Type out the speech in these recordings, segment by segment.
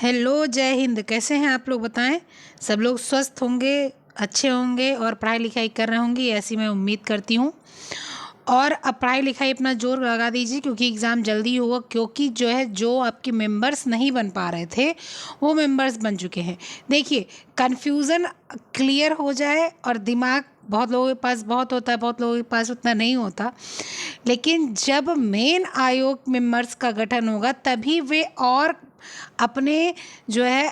Hello, जय हिंद। कैसे हैं आप लोग बताएं। सब लोग स्वस्थ होंगे, अच्छे होंगे और पढ़ाई लिखाई कर रहे होंगे, ऐसी मैं उम्मीद करती हूँ। और अब पढ़ाई लिखाई अपना जोर लगा दीजिए क्योंकि एग्ज़ाम जल्दी होगा। क्योंकि जो आपके मेंबर्स नहीं बन पा रहे थे वो मेंबर्स बन चुके हैं। देखिए, कन्फ्यूज़न क्लियर हो जाए और दिमाग बहुत लोगों के पास बहुत होता है, बहुत लोगों के पास उतना नहीं होता। लेकिन जब मेन आयोग मेंबर्स का गठन होगा तभी वे और अपने जो है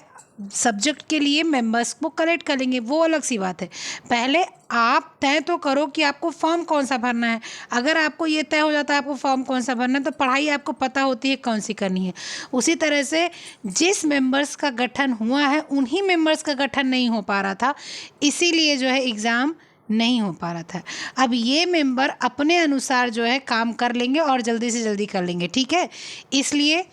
सब्जेक्ट के लिए मेंबर्स को कलेक्ट करेंगे, वो अलग सी बात है। पहले आप तय तो करो कि आपको फॉर्म कौन सा भरना है। अगर आपको ये तय हो जाता है आपको फॉर्म कौन सा भरना है तो पढ़ाई आपको पता होती है कौन सी करनी है। उसी तरह से जिस मेंबर्स का गठन हुआ है उन्हीं मेंबर्स का गठन नहीं हो पा रहा था, इसीलिए जो है एग्ज़ाम नहीं हो पा रहा था। अब ये मेंबर अपने अनुसार जो है काम कर लेंगे और जल्दी से जल्दी कर लेंगे, ठीक है। इसलिए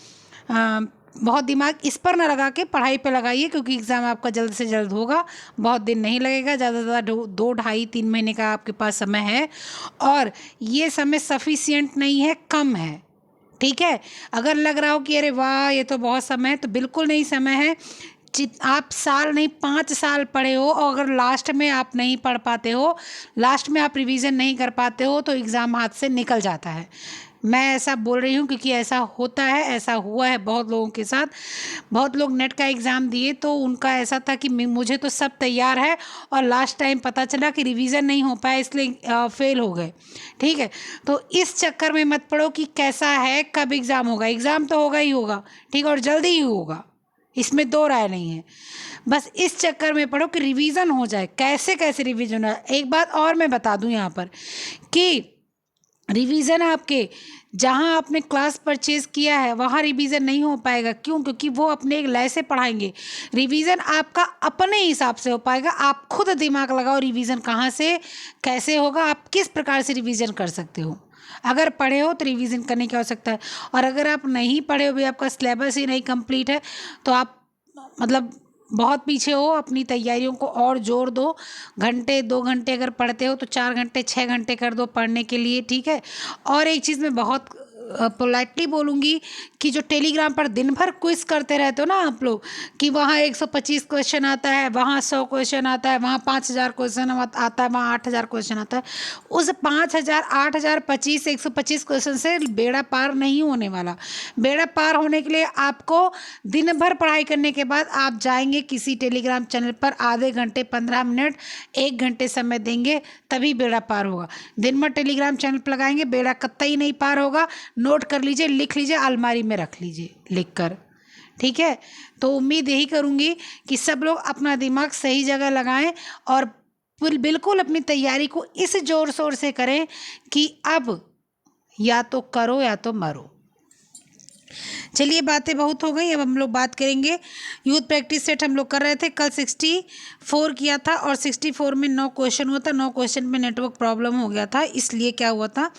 बहुत दिमाग इस पर ना लगा के पढ़ाई पे लगाइए क्योंकि एग्ज़ाम आपका जल्द से जल्द होगा। बहुत दिन नहीं लगेगा, ज़्यादा से ज़्यादा 2 ढाई 3 महीने का आपके पास समय है। और ये समय सफिशिएंट नहीं है, कम है, ठीक है। अगर लग रहा हो कि अरे वाह ये तो बहुत समय है, तो बिल्कुल नहीं समय है। आप साल नहीं 5 साल पढ़े हो और अगर लास्ट में आप नहीं पढ़ पाते हो, लास्ट में आप रिवीजन नहीं कर पाते हो तो एग्ज़ाम हाथ से निकल जाता है। मैं ऐसा बोल रही हूँ क्योंकि ऐसा होता है, ऐसा हुआ है बहुत लोगों के साथ। बहुत लोग नेट का एग्ज़ाम दिए तो उनका ऐसा था कि मुझे तो सब तैयार है और लास्ट टाइम पता चला कि रिवीजन नहीं हो पाया इसलिए फेल हो गए, ठीक है। तो इस चक्कर में मत पड़ो कि कैसा है कब एग्ज़ाम होगा। एग्ज़ाम तो होगा ही होगा, ठीक है, और जल्दी ही होगा, इसमें दो राय नहीं है। बस इस चक्कर में पढ़ो कि रिवीजन हो जाए। कैसे कैसे रिवीजन हो। एक बात और मैं बता दूं यहाँ पर कि रिवीजन आपके जहाँ आपने क्लास परचेज किया है वहाँ रिवीजन नहीं हो पाएगा। क्यों? क्योंकि वो अपने एक लय से पढ़ाएंगे। रिवीजन आपका अपने हिसाब से हो पाएगा। आप खुद दिमाग लगाओ रिवीजन कहाँ से कैसे होगा, आप किस प्रकार से रिवीजन कर सकते हो। अगर पढ़े हो तो रिवीजन करने की आवश्यकता है, और अगर आप नहीं पढ़े हो भी, आपका सिलेबस ही नहीं कंप्लीट है, तो आप मतलब बहुत पीछे हो। अपनी तैयारियों को और जोर दो। घंटे 2 घंटे अगर पढ़ते हो तो 4 घंटे 6 घंटे कर दो पढ़ने के लिए, ठीक है। और एक चीज़ मैं बहुत पोलाइटली बोलूँगी कि जो टेलीग्राम पर दिन भर क्विज करते रहते हो ना आप लोग, कि वहाँ 125 क्वेश्चन आता है, वहाँ 100 क्वेश्चन आता है, वहाँ 5000 क्वेश्चन आता है, वहाँ 8000 क्वेश्चन आता है। उस 5000 8000 125 क्वेश्चन से बेड़ा पार नहीं होने वाला। बेड़ा पार होने के लिए आपको दिन भर पढ़ाई करने के बाद आप जाएंगे किसी टेलीग्राम चैनल पर, आधे घंटे 15 मिनट 1 घंटे समय देंगे, तभी बेड़ा पार होगा। दिन भर टेलीग्राम चैनल पर लगाएंगे, बेड़ा कतई नहीं पार होगा। नोट कर लीजिए, लिख लीजिए, अलमारी में रख लीजिए लिख कर, ठीक है। तो उम्मीद यही करूँगी कि सब लोग अपना दिमाग सही जगह लगाएं और बिल्कुल अपनी तैयारी को इस जोर शोर से करें कि अब या तो करो या तो मरो। चलिए, बातें बहुत हो गई, अब हम लोग बात करेंगे। यूथ प्रैक्टिस सेट हम लोग कर रहे थे, कल 64 किया था और 64 में 9 क्वेश्चन हुआ था। 9 क्वेश्चन में नेटवर्क प्रॉब्लम हो गया था, इसलिए क्या हुआ था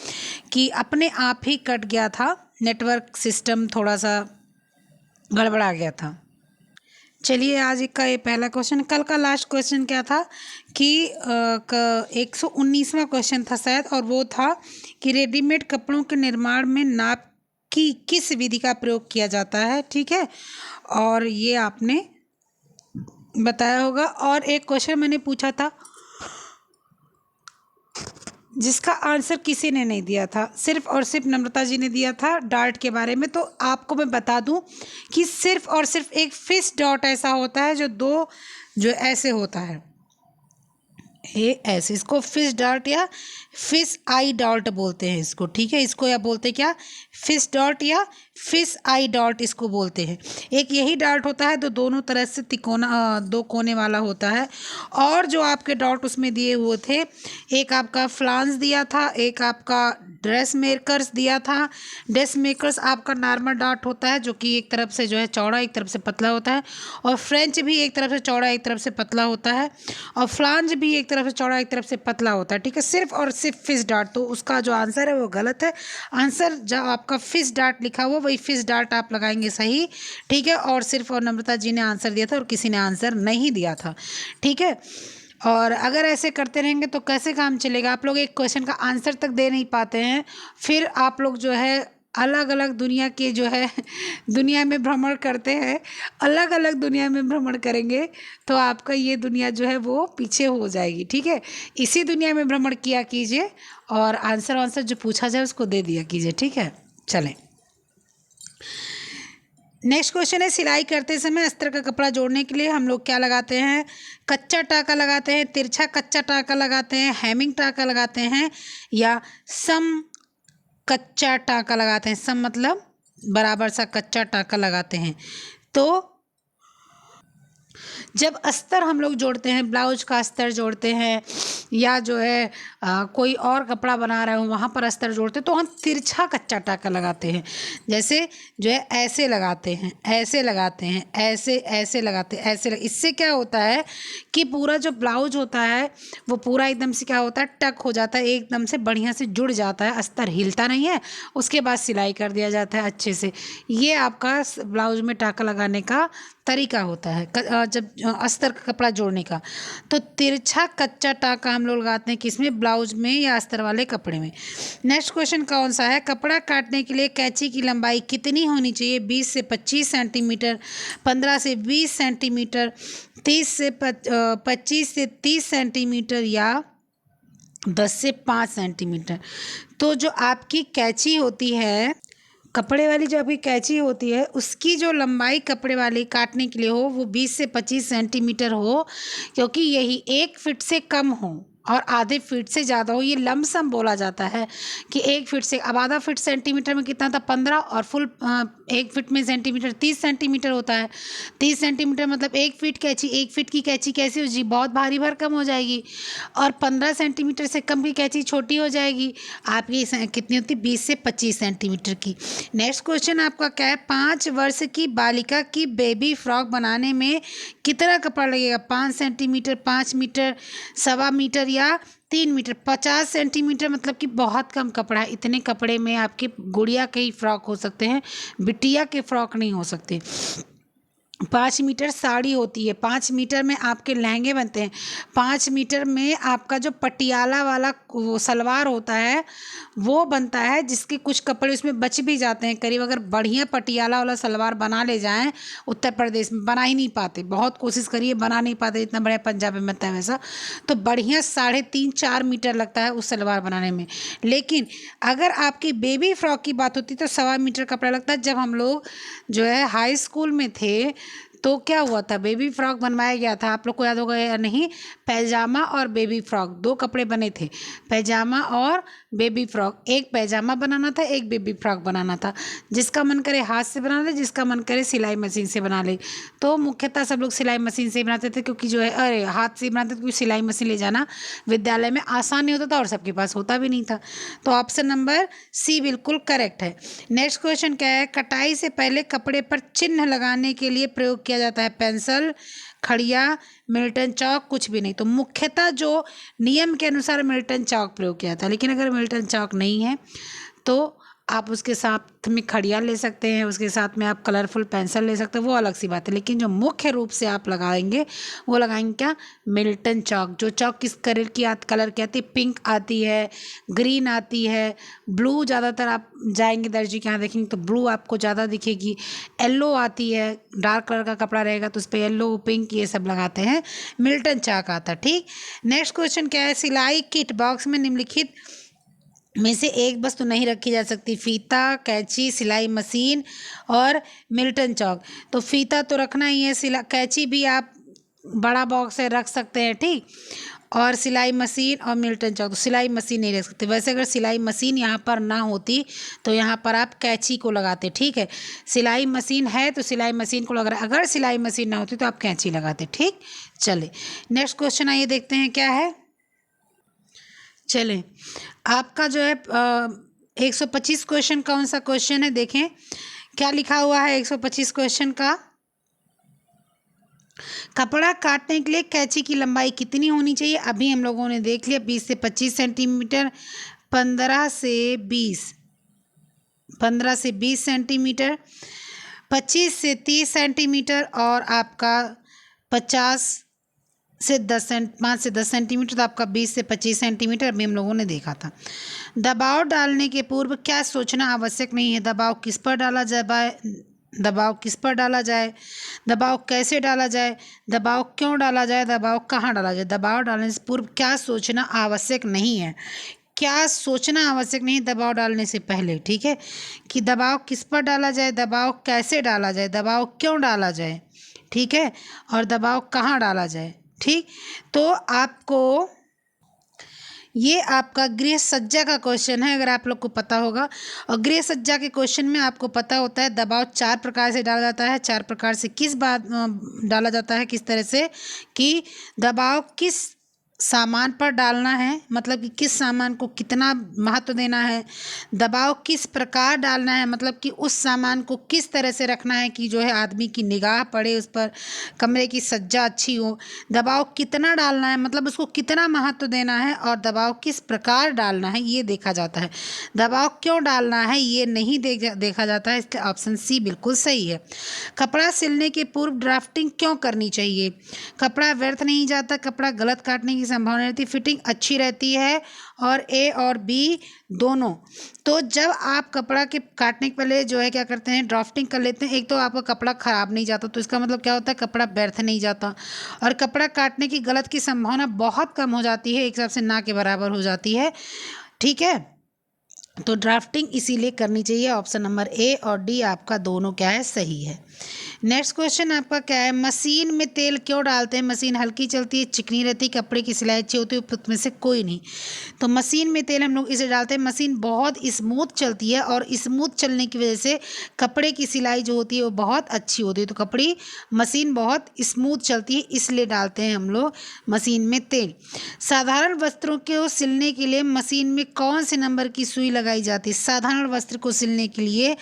कि अपने आप ही कट गया था, नेटवर्क सिस्टम थोड़ा सा गड़बड़ा गया था। चलिए, आज का ये पहला क्वेश्चन। कल का लास्ट क्वेश्चन क्या था कि 119वां क्वेश्चन था शायद, और वो था कि रेडीमेड कपड़ों के निर्माण में नाप की किस विधि का प्रयोग किया जाता है, ठीक है। और ये आपने बताया होगा। और एक क्वेश्चन मैंने पूछा था जिसका आंसर किसी ने नहीं दिया था, सिर्फ और सिर्फ नम्रता जी ने दिया था डार्ट के बारे में। तो आपको मैं बता दूं कि सिर्फ और सिर्फ एक फिश डॉट ऐसा होता है जो ऐसे होता है, ये ऐसे, इसको फिश डॉट या फिश आई डॉट बोलते हैं इसको, ठीक है। इसको या बोलते क्या, फिश डॉट या फिश आई डॉट इसको बोलते हैं। एक यही डॉट होता है तो दोनों तरह से तिकोना 2 कोने वाला होता है। और जो आपके डॉट उसमें दिए हुए थे, एक आपका फ्लांस दिया था, एक आपका ड्रेस मेकर्स दिया था। ड्रेस मेकर्स आपका नॉर्मल डॉट होता है जो कि एक तरफ से जो है चौड़ा एक तरफ से पतला होता है, और फ्रेंच भी एक तरफ से चौड़ा एक तरफ से पतला होता है, और फ्लांज भी एक तरफ से चौड़ा एक तरफ से पतला होता है, ठीक है। सिर्फ और सिर्फ फिश डॉट, तो उसका जो आंसर है वो गलत है। आंसर जो आपका फिश डॉट लिखा हुआ वही फिश डॉट आप लगाएंगे सही, ठीक है। और सिर्फ और नम्रता जी ने आंसर दिया था और किसी ने आंसर नहीं दिया था, ठीक है। और अगर ऐसे करते रहेंगे तो कैसे काम चलेगा। आप लोग एक क्वेश्चन का आंसर तक दे नहीं पाते हैं, फिर आप लोग जो है अलग अलग दुनिया के जो है दुनिया में भ्रमण करते हैं, अलग अलग दुनिया में भ्रमण करेंगे तो आपका ये दुनिया जो है वो पीछे हो जाएगी, ठीक है। इसी दुनिया में भ्रमण किया कीजिए और आंसर जो पूछा जाए उसको दे दिया कीजिए, ठीक है। चलें, नेक्स्ट क्वेश्चन है, सिलाई करते समय अस्तर का कपड़ा जोड़ने के लिए हम लोग क्या लगाते हैं? कच्चा टाका लगाते हैं, तिरछा कच्चा टाका लगाते हैं, हैमिंग टाका लगाते हैं, या सम कच्चा टाका लगाते हैं। सम मतलब बराबर सा कच्चा टाका लगाते हैं। तो जब अस्तर हम लोग जोड़ते हैं, ब्लाउज का अस्तर जोड़ते हैं या जो है कोई और कपड़ा बना रहे हो वहाँ पर अस्तर जोड़ते हैं तो हम तिरछा कच्चा टाका लगाते हैं। जैसे जो है ऐसे लगाते हैं, ऐसे लगाते हैं, ऐसे ऐसे लगाते हैं, इससे क्या होता है कि पूरा जो ब्लाउज होता है वो पूरा एकदम से क्या होता है, टक हो जाता है, एकदम से बढ़िया से जुड़ जाता है, अस्तर हिलता नहीं है। उसके बाद सिलाई कर दिया जाता है अच्छे से। ये आपका ब्लाउज में टाका लगाने का तरीका होता है जब अस्तर का कपड़ा जोड़ने का। तो तिरछा कच्चा टाका हम लोग लगाते हैं किसमें? ब्लाउज में या अस्तर वाले कपड़े में। नेक्स्ट क्वेश्चन कौन सा है? कपड़ा काटने के लिए कैंची की लंबाई कितनी होनी चाहिए? 20 से 25 सेंटीमीटर, 15 से 20 सेंटीमीटर, 25 से 30 सेंटीमीटर या 10 से 5 सेंटीमीटर। तो जो आपकी कैंची होती है, कपड़े वाली जो आपकी कैंची होती है, उसकी जो लंबाई कपड़े वाली काटने के लिए हो वो 20 से 25 सेंटीमीटर हो, क्योंकि यही 1 फीट से कम हो और आधे फीट से ज़्यादा हो। ये लमसम बोला जाता है कि 1 फीट से, अब आधा फीट सेंटीमीटर में कितना था? 15, और फुल 1 फीट में सेंटीमीटर 30 सेंटीमीटर होता है। 30 सेंटीमीटर मतलब 1 फीट कैंची, 1 फीट की कैंची कैसी हो जी? बहुत भारी भरकम हो जाएगी। और 15 सेंटीमीटर से कम की कैंची छोटी हो जाएगी। आपकी कितनी होती? 20 से 25 सेंटीमीटर की। नेक्स्ट क्वेश्चन आपका क्या है? 5 वर्ष की बालिका की बेबी फ्रॉक बनाने में कितना कपड़ा लगेगा? 5 सेंटीमीटर, 5 मीटर, 1.25 मीटर या 3 मीटर? 50 सेंटीमीटर मतलब कि बहुत कम कपड़ा है। इतने कपड़े में आपके गुड़िया के ही फ्रॉक हो सकते हैं, बिटिया के फ्रॉक नहीं हो सकते। 5 मीटर साड़ी होती है, 5 मीटर में आपके लहंगे बनते हैं, 5 मीटर में आपका जो पटियाला वाला वो सलवार होता है वो बनता है, जिसके कुछ कपड़े उसमें बच भी जाते हैं। करीब अगर बढ़िया पटियाला वाला सलवार बना ले जाएं, उत्तर प्रदेश में बना ही नहीं पाते, बहुत कोशिश करिए बना नहीं पाते, इतना बढ़िया पंजाब में बनता है वैसा। तो बढ़िया 3.5-4 मीटर लगता है उस सलवार बनाने में। लेकिन अगर आपकी बेबी फ्रॉक की बात होती तो 1.25 मीटर कपड़ा लगता है। जब हम लोग जो है हाई स्कूल में थे तो क्या हुआ था? बेबी फ्रॉक बनवाया गया था, आप लोग को याद होगा या नहीं? पैजामा और बेबी फ्रॉक, 2 कपड़े बने थे, पैजामा और बेबी फ्रॉक। एक पैजामा बनाना था, एक बेबी फ्रॉक बनाना था। जिसका मन करे हाथ से बना ले, जिसका मन करे सिलाई मशीन से बना ले। तो मुख्यतः सब लोग सिलाई मशीन से ही बनाते थे, क्योंकि जो है अरे हाथ से बनाते थे, क्योंकि सिलाई मशीन ले जाना विद्यालय में आसान नहीं होता था और सबके पास होता भी नहीं था। तो ऑप्शन नंबर सी बिल्कुल करेक्ट है। नेक्स्ट क्वेश्चन क्या है? कटाई से पहले कपड़े पर चिन्ह लगाने के लिए प्रयोग किया जाता है पेंसिल, खड़िया, मिल्टन चौक, कुछ भी नहीं। तो मुख्यतः जो नियम के अनुसार मिल्टन चौक प्रयोग किया जाता है। लेकिन अगर मिल्टन चौक नहीं है तो आप उसके साथ में खड़िया ले सकते हैं, उसके साथ में आप कलरफुल पेंसिल ले सकते हैं, वो अलग सी बात है। लेकिन जो मुख्य रूप से आप लगाएंगे वो लगाएंगे क्या? मिल्टन चौक। जो चौक किस कलर की आती है? पिंक आती है, ग्रीन आती है, ब्लू, ज़्यादातर आप जाएंगे दर्जी के यहाँ देखेंगे तो ब्लू आपको ज़्यादा दिखेगी, येलो आती है, डार्क कलर का कपड़ा रहेगा तो उस पर येलो, पिंक ये सब लगाते हैं, मिल्टन चौक आता है, ठीक। नेक्स्ट क्वेश्चन क्या है? सिलाई किट बॉक्स में निम्नलिखित में से एक वस्तु नहीं रखी जा सकती? फीता, कैंची, सिलाई मशीन और मिल्टन चौक। तो फीता तो रखना ही है, कैंची भी आप बड़ा बॉक्स है रख सकते हैं, ठीक। और सिलाई मशीन और मिल्टन चौक, तो सिलाई मशीन नहीं रख सकते। वैसे अगर सिलाई मशीन यहाँ पर ना होती तो यहाँ पर आप कैंची को लगाते, ठीक है। सिलाई मशीन है तो सिलाई मशीन को लगा, अगर सिलाई मशीन ना होती तो आप कैंची लगाते, ठीक। चले नेक्स्ट क्वेश्चन आइए देखते हैं क्या है। चलें, आपका जो है 125 क्वेश्चन कौन सा क्वेश्चन है? देखें क्या लिखा हुआ है 125 क्वेश्चन का। कपड़ा काटने के लिए कैंची की लंबाई कितनी होनी चाहिए? अभी हम लोगों ने देख लिया, 20 से 25 सेंटीमीटर, 15 से 20 सेंटीमीटर, 25 से 30 सेंटीमीटर और आपका 50 5 से 10 सेंटीमीटर, तो आपका 20 से 25 सेंटीमीटर अभी हम लोगों ने देखा था। दबाव डालने के पूर्व क्या सोचना आवश्यक नहीं है? दबाव किस पर डाला जाए, दबाव किस पर डाला जाए, दबाव कैसे डाला जाए, दबाव क्यों डाला जाए, दबाव कहाँ डाला जाए। दबाव डालने से पूर्व क्या सोचना आवश्यक नहीं है? क्या सोचना आवश्यक नहीं दबाव डालने से पहले, ठीक है, कि दबाव किस पर डाला जाए, दबाव कैसे डाला जाए, दबाव क्यों डाला जाए, ठीक है, और दबाव कहाँ डाला जाए। ठीक, तो आपको ये आपका गृह सज्जा का क्वेश्चन है, अगर आप लोग को पता होगा। और गृह सज्जा के क्वेश्चन में आपको पता होता है दबाव 4 प्रकार से डाला जाता है। 4 प्रकार से किस बात डाला जाता है, किस तरह से, कि दबाव किस सामान पर डालना है, मतलब कि किस सामान को कितना महत्व देना है, दबाव किस प्रकार डालना है, मतलब कि उस सामान को किस तरह से रखना है कि जो है आदमी की निगाह पड़े उस पर, कमरे की सज्जा अच्छी हो, दबाव कितना डालना है, मतलब उसको कितना महत्व देना है, और दबाव किस प्रकार डालना है ये देखा जाता है। दबाव क्यों डालना है ये नहीं देखा जाता है, इसका ऑप्शन सी बिल्कुल सही है। कपड़ा सिलने के पूर्व ड्राफ्टिंग क्यों करनी चाहिए? कपड़ा व्यर्थ नहीं जाता, कपड़ा गलत काटने की संभावना रहती, फिटिंग अच्छी रहती है, और ए और बी दोनों। तो जब आप कपड़ा के काटने के पहले जो है क्या करते हैं, ड्राफ्टिंग कर लेते हैं, एक तो आपका कपड़ा ख़राब नहीं जाता, तो इसका मतलब क्या होता है, कपड़ा व्यर्थ नहीं जाता, और कपड़ा काटने की गलत की संभावना बहुत कम हो जाती है, एक हिसाब से ना के बराबर हो जाती है। ठीक है, तो ड्राफ्टिंग इसीलिए करनी चाहिए। ऑप्शन नंबर ए और डी आपका दोनों क्या है, सही है। नेक्स्ट क्वेश्चन आपका क्या है, मशीन में तेल क्यों डालते हैं? मशीन हल्की चलती है, चिकनी रहती है, कपड़े की सिलाई अच्छी होती है, उपयुक्त में से कोई नहीं। तो मशीन में तेल हम लोग इसे डालते हैं, मशीन बहुत स्मूथ चलती है, और स्मूथ चलने की वजह से कपड़े की सिलाई जो होती है वो बहुत अच्छी होती है, तो कपड़ी मशीन बहुत स्मूथ चलती है, इसलिए डालते हैं हम लोग मशीन में तेल। साधारण वस्त्रों को सिलने के लिए मशीन में कौन से नंबर की सुई लगाई जाती है? साधारण वस्त्र को सिलने के लिए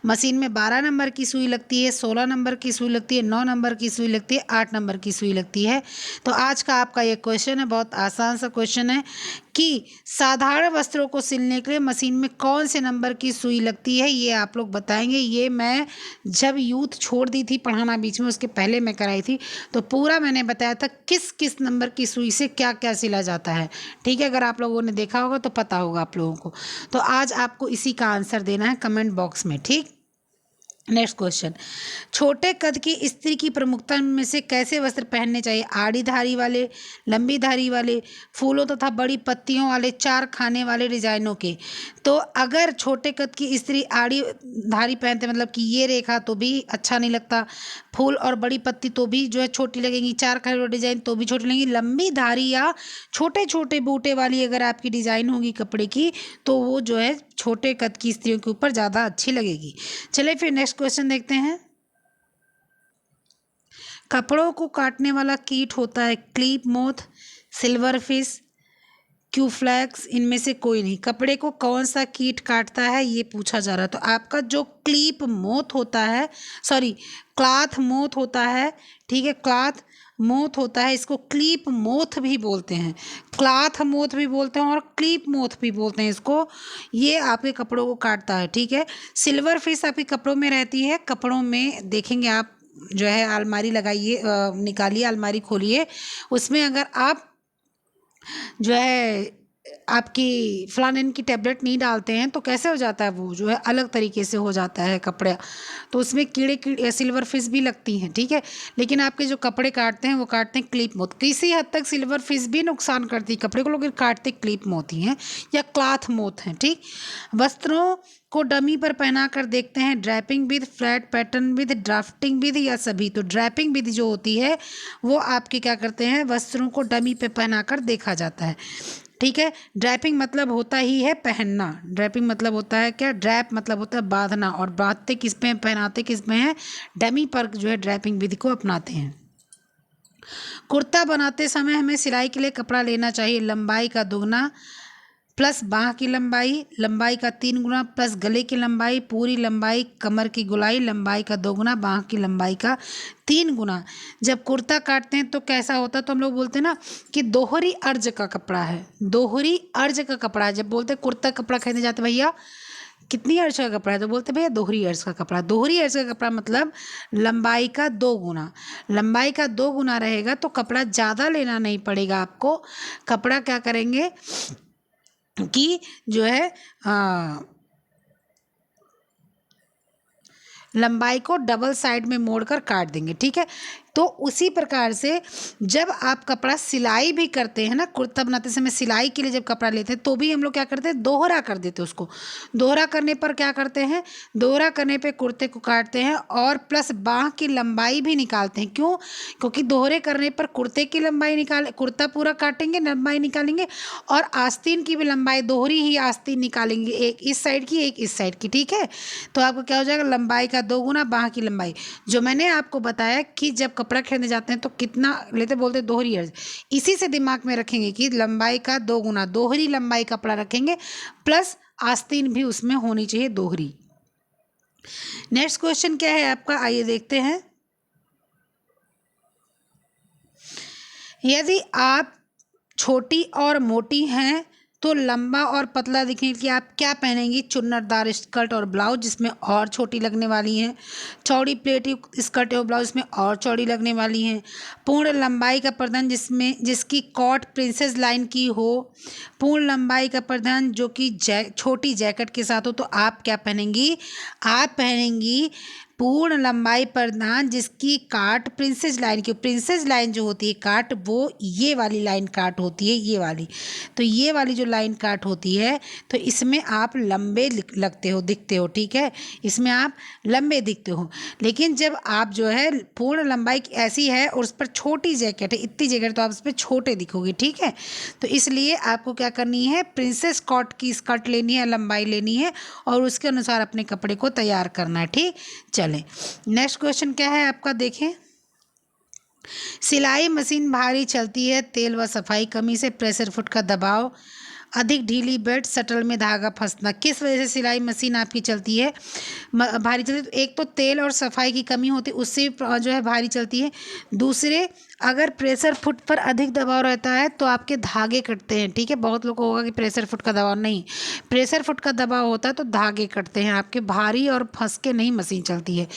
मशीन में 12 नंबर की सुई लगती है, 16 नंबर की सुई लगती है, 9 नंबर की सुई लगती है, 8 नंबर की सुई लगती है। तो आज का आपका ये क्वेश्चन है, बहुत आसान सा क्वेश्चन है कि साधारण वस्त्रों को सिलने के लिए मशीन में कौन से नंबर की सुई लगती है, ये आप लोग बताएंगे। ये मैं जब यूथ छोड़ दी थी पढ़ाना बीच में, उसके पहले मैं कराई थी, तो पूरा मैंने बताया था किस किस नंबर की सुई से क्या क्या सिला जाता है। ठीक है, अगर आप लोगों ने देखा होगा तो पता होगा आप लोगों को। तो आज आपको इसी का आंसर देना है कमेंट बॉक्स में। ठीक, नेक्स्ट क्वेश्चन, छोटे कद की स्त्री की प्रमुखता में से कैसे वस्त्र पहनने चाहिए? आड़ी धारी वाले, लंबी धारी वाले, फूलों तथा बड़ी पत्तियों वाले, 4 खाने वाले डिजाइनों के। तो अगर छोटे कद की स्त्री आड़ी धारी पहनते, मतलब कि ये रेखा, तो भी अच्छा नहीं लगता, फूल और बड़ी पत्ती तो भी जो है छोटी लगेंगी, 4 खाने वाले डिजाइन तो भी छोटी लगेंगी, लंबी धारी या छोटे छोटे बूटे वाली अगर आपकी डिजाइन होगी कपड़े की, तो वो जो है छोटे कद की स्त्रियों के ऊपर ज़्यादा अच्छी लगेगी। चलिए फिर नेक्स्ट क्वेश्चन देखते हैं। कपड़ों को काटने वाला कीट होता है क्लीप मोथ, सिल्वर फिश, क्यूफ्लैक्स, इनमें से कोई नहीं। कपड़े को कौन सा कीट काटता है ये पूछा जा रहा है। तो आपका जो क्लीप मोथ होता है, सॉरी क्लॉथ मोथ होता है, ठीक है, क्लॉथ मोथ होता है, इसको क्लीप मोथ भी बोलते हैं, क्लॉथ मोथ भी बोलते हैं और क्लीप मोथ भी बोलते हैं इसको। ये आपके कपड़ों को काटता है। ठीक है, सिल्वर फिश आपके कपड़ों में रहती है, कपड़ों में देखेंगे आप, जो है अलमारी लगाइए, निकालिए अलमारी खोलिए, उसमें अगर आप जो है आपकी फ्लानिन की टैबलेट नहीं डालते हैं तो कैसे हो जाता है, वो जो है अलग तरीके से हो जाता है कपड़ा, तो उसमें कीड़े सिल्वर फिश भी लगती हैं। ठीक है, लेकिन आपके जो कपड़े काटते हैं वो काटते हैं क्लिप मोथ। किसी हद तक सिल्वर फिश भी नुकसान करती है कपड़े को, लेकिन काटते क्लिप मोथ ही हैं या क्लॉथ मोथ हैं। ठीक, वस्त्रों को डमी पर पहनाकर देखते हैं, draping with, flat pattern with, drafting with, या सभी। तो ड्रैपिंग विद जो होती है वो आपके क्या करते हैं, वस्त्रों को डमी पे पहनाकर देखा जाता है। ठीक है, ड्रैपिंग मतलब होता ही है पहनना, ड्रैपिंग मतलब होता है क्या, ड्रैप मतलब होता है बांधना, और बांधते किस में, पहनाते किस में है, डमी पर जो है ड्रैपिंग विधि को अपनाते हैं। कुर्ता बनाते समय हमें सिलाई के लिए कपड़ा लेना चाहिए लंबाई का दुगना प्लस बाह की लंबाई, लंबाई का 3 गुना प्लस गले की लंबाई, पूरी लंबाई, कमर की गोलाई, लंबाई का 2 गुना, बाह की लंबाई का 3 गुना। जब कुर्ता काटते हैं तो कैसा होता है, तो हम लोग बोलते हैं ना कि दोहरी अर्ज का कपड़ा है, दोहरी अर्ज का कपड़ा है। जब बोलते हैं कुर्ता कपड़ा खरीदने जाते भैया कितनी अर्ज का कपड़ा है, तो बोलते भैया दोहरी अर्ज का कपड़ा। दोहरी अर्ज का कपड़ा मतलब लंबाई का 2 गुना, लंबाई का 2 गुना रहेगा तो कपड़ा ज़्यादा लेना नहीं पड़ेगा आपको। कपड़ा क्या करेंगे कि जो है लंबाई को डबल साइड में मोड़कर काट देंगे, ठीक है। तो उसी प्रकार से जब आप कपड़ा सिलाई भी करते हैं ना, कुर्ता बनाते समय सिलाई के लिए जब कपड़ा लेते हैं तो भी हम लोग क्या करते हैं, दोहरा कर देते हैं उसको। दोहरा करने पर क्या करते हैं, दोहरा करने पे कुर्ते को काटते हैं और प्लस बाँह की लंबाई भी निकालते हैं। क्यों? क्योंकि दोहरे करने पर कुर्ते की लंबाई निकाल, कुर्ता पूरा काटेंगे, लंबाई निकालेंगे और आस्तीन की भी लंबाई, दोहरी ही आस्तीन निकालेंगे, एक इस साइड की एक इस साइड की, ठीक है। तो आपको क्या हो जाएगा, लंबाई का 2 गुना बाँह की लंबाई। जो मैंने आपको बताया कि जब कपड़ा खरीदने जाते हैं तो कितना लेते, बोलते दोहरी अर्ज। इसी से दिमाग में रखेंगे कि लंबाई का 2 गुना दोहरी लंबाई कपड़ा रखेंगे, प्लस आस्तीन भी उसमें होनी चाहिए दोहरी। नेक्स्ट क्वेश्चन क्या है आपका, आइए देखते हैं। यदि आप छोटी और मोटी हैं तो लंबा और पतला दिखने के लिए आप क्या पहनेंगी, चुन्नटदार स्कर्ट और ब्लाउज जिसमें और छोटी लगने वाली हैं, चौड़ी प्लेटी स्कर्ट और ब्लाउज में और चौड़ी लगने वाली हैं, पूर्ण लंबाई का परिधान जिसकी कॉट प्रिंसेस लाइन की हो, पूर्ण लंबाई का परिधान जो कि छोटी जैकेट के साथ हो, तो आप क्या पहनेंगी, आप पहनेंगी पूर्ण लंबाई परिधान जिसकी काट प्रिंसेस लाइन की। प्रिंसेस लाइन जो होती है काट, वो ये वाली लाइन काट होती है, ये वाली। तो ये वाली जो लाइन काट होती है तो इसमें आप लंबे लगते हो, दिखते हो, ठीक है, इसमें आप लंबे दिखते हो। लेकिन जब आप जो है पूर्ण लंबाई ऐसी है और उस पर छोटी जैकेट है, इतनी जैकेट, तो आप उस पर छोटे दिखोगे, ठीक है। तो इसलिए आपको क्या करनी है, प्रिंसेस कॉट की स्कर्ट लेनी है, लंबाई लेनी है और उसके अनुसार अपने कपड़े को तैयार करना है, ठीक। चलें, नेक्स्ट क्वेश्चन क्या है आपका, देखें। सिलाई मशीन भारी चलती है, तेल व सफाई कमी से, प्रेशर फुट का दबाव, अधिक ढीली बेल्ट, शटल में धागा फंसना। किस वजह से सिलाई मशीन आपकी चलती है, भारी चलती है? तो एक तो तेल और सफाई की कमी होती है, उससे जो है भारी चलती है। दूसरे, अगर प्रेशर फुट पर अधिक दबाव रहता है तो आपके धागे कटते हैं, ठीक है। बहुत लोगों को होगा कि प्रेशर फुट का दबाव, नहीं, प्रेशर फुट का दबाव होता है तो धागे कटते हैं आपके, भारी और फंस के नहीं मशीन चलती है।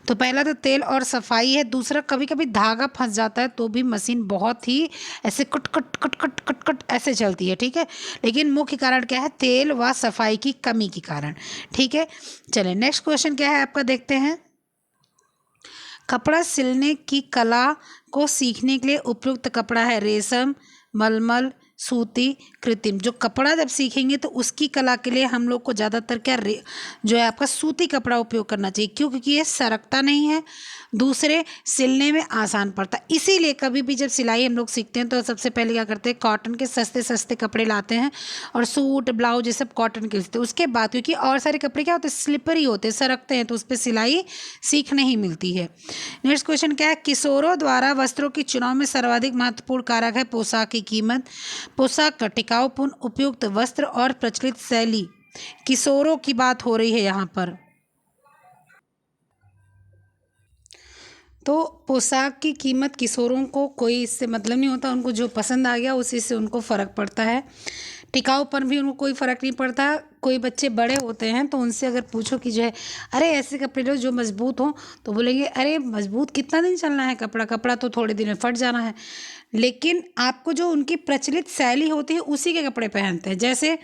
तो पहला तो तेल और सफाई है। दूसरा, कभी कभी धागा फंस जाता है तो भी मशीन बहुत ही ऐसे cut cut cut cut cut cut ऐसे चलती है, ठीक है। लेकिन मुख्य कारण क्या है, तेल व सफाई की कमी के कारण, ठीक है। चलें, नेक्स्ट क्वेश्चन क्या है आपका, देखते हैं। कपड़ा सिलने की कला को सीखने के लिए उपयुक्त कपड़ा है रेशम, मलमल, सूती, कृत्रिम। जो कपड़ा जब सीखेंगे तो उसकी कला के लिए हम लोग को ज़्यादातर क्या जो है आपका सूती कपड़ा उपयोग करना चाहिए। क्यों? क्योंकि ये सरकता नहीं है, दूसरे सिलने में आसान पड़ता है। इसीलिए कभी भी जब सिलाई हम लोग सीखते हैं तो सबसे पहले क्या करते हैं, कॉटन के सस्ते सस्ते कपड़े लाते हैं और सूट ब्लाउज ये सब कॉटन के सीखते हैं। उसके बाद क्योंकि और सारे कपड़े क्या होते हैं, स्लिपरी होते हैं, सरकते हैं, तो उस पर सिलाई सीखने ही मिलती है। नेक्स्ट क्वेश्चन क्या है, किशोरों द्वारा वस्त्रों के चुनाव में सर्वाधिक महत्वपूर्ण कारक है पोशाक की कीमत, पोशाक का टिकाऊपन, उपयुक्त वस्त्र और प्रचलित शैली। किशोरों की बात हो रही है यहाँ पर, तो पोशाक की कीमत, किशोरों को कोई इससे मतलब नहीं होता, उनको जो पसंद आ गया उसी से उनको फ़र्क पड़ता है। टिकाऊपन भी उनको कोई फ़र्क नहीं पड़ता। कोई बच्चे बड़े होते हैं तो उनसे अगर पूछो कि जो है अरे ऐसे कपड़े लो जो मजबूत हो, तो बोलेंगे अरे मजबूत कितना दिन चलना है, कपड़ा तो थोड़े दिन में फट जाना है। लेकिन आपको जो उनकी प्रचलित शैली होती है उसी के कपड़े पहनते हैं। जैसे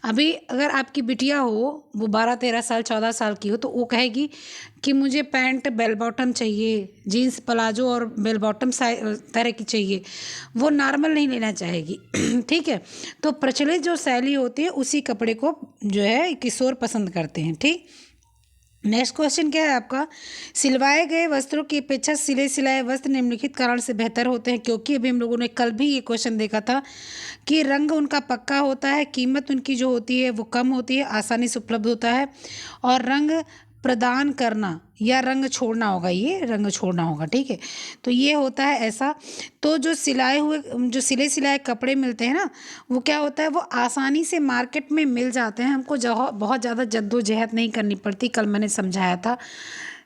अभी अगर आपकी बिटिया हो, वो 12-13 साल 14 साल की हो, तो वो कहेगी कि मुझे पैंट बेल बॉटम चाहिए, जीन्स प्लाजो और बेल बॉटम तरह की चाहिए, वो नॉर्मल नहीं लेना चाहेगी ठीक है। तो प्रचलित जो शैली होती है उसी कपड़े को जो है किशोर पसंद करते हैं, ठीक। नेक्स्ट क्वेश्चन क्या है आपका, सिलवाए गए वस्त्रों की अपेक्षा सिले सिलाए वस्त्र निम्नलिखित कारण से बेहतर होते हैं। क्योंकि अभी हम लोगों ने कल भी ये क्वेश्चन देखा था कि रंग उनका पक्का होता है, कीमत उनकी जो होती है वो कम होती है, आसानी से उपलब्ध होता है, और रंग प्रदान करना या रंग छोड़ना होगा, ये रंग छोड़ना होगा, ठीक है। तो ये होता है ऐसा। तो जो सिले सिलाए कपड़े मिलते हैं ना, वो क्या होता है, वो आसानी से मार्केट में मिल जाते हैं, हमको बहुत ज़्यादा जद्दोजहद नहीं करनी पड़ती। कल मैंने समझाया था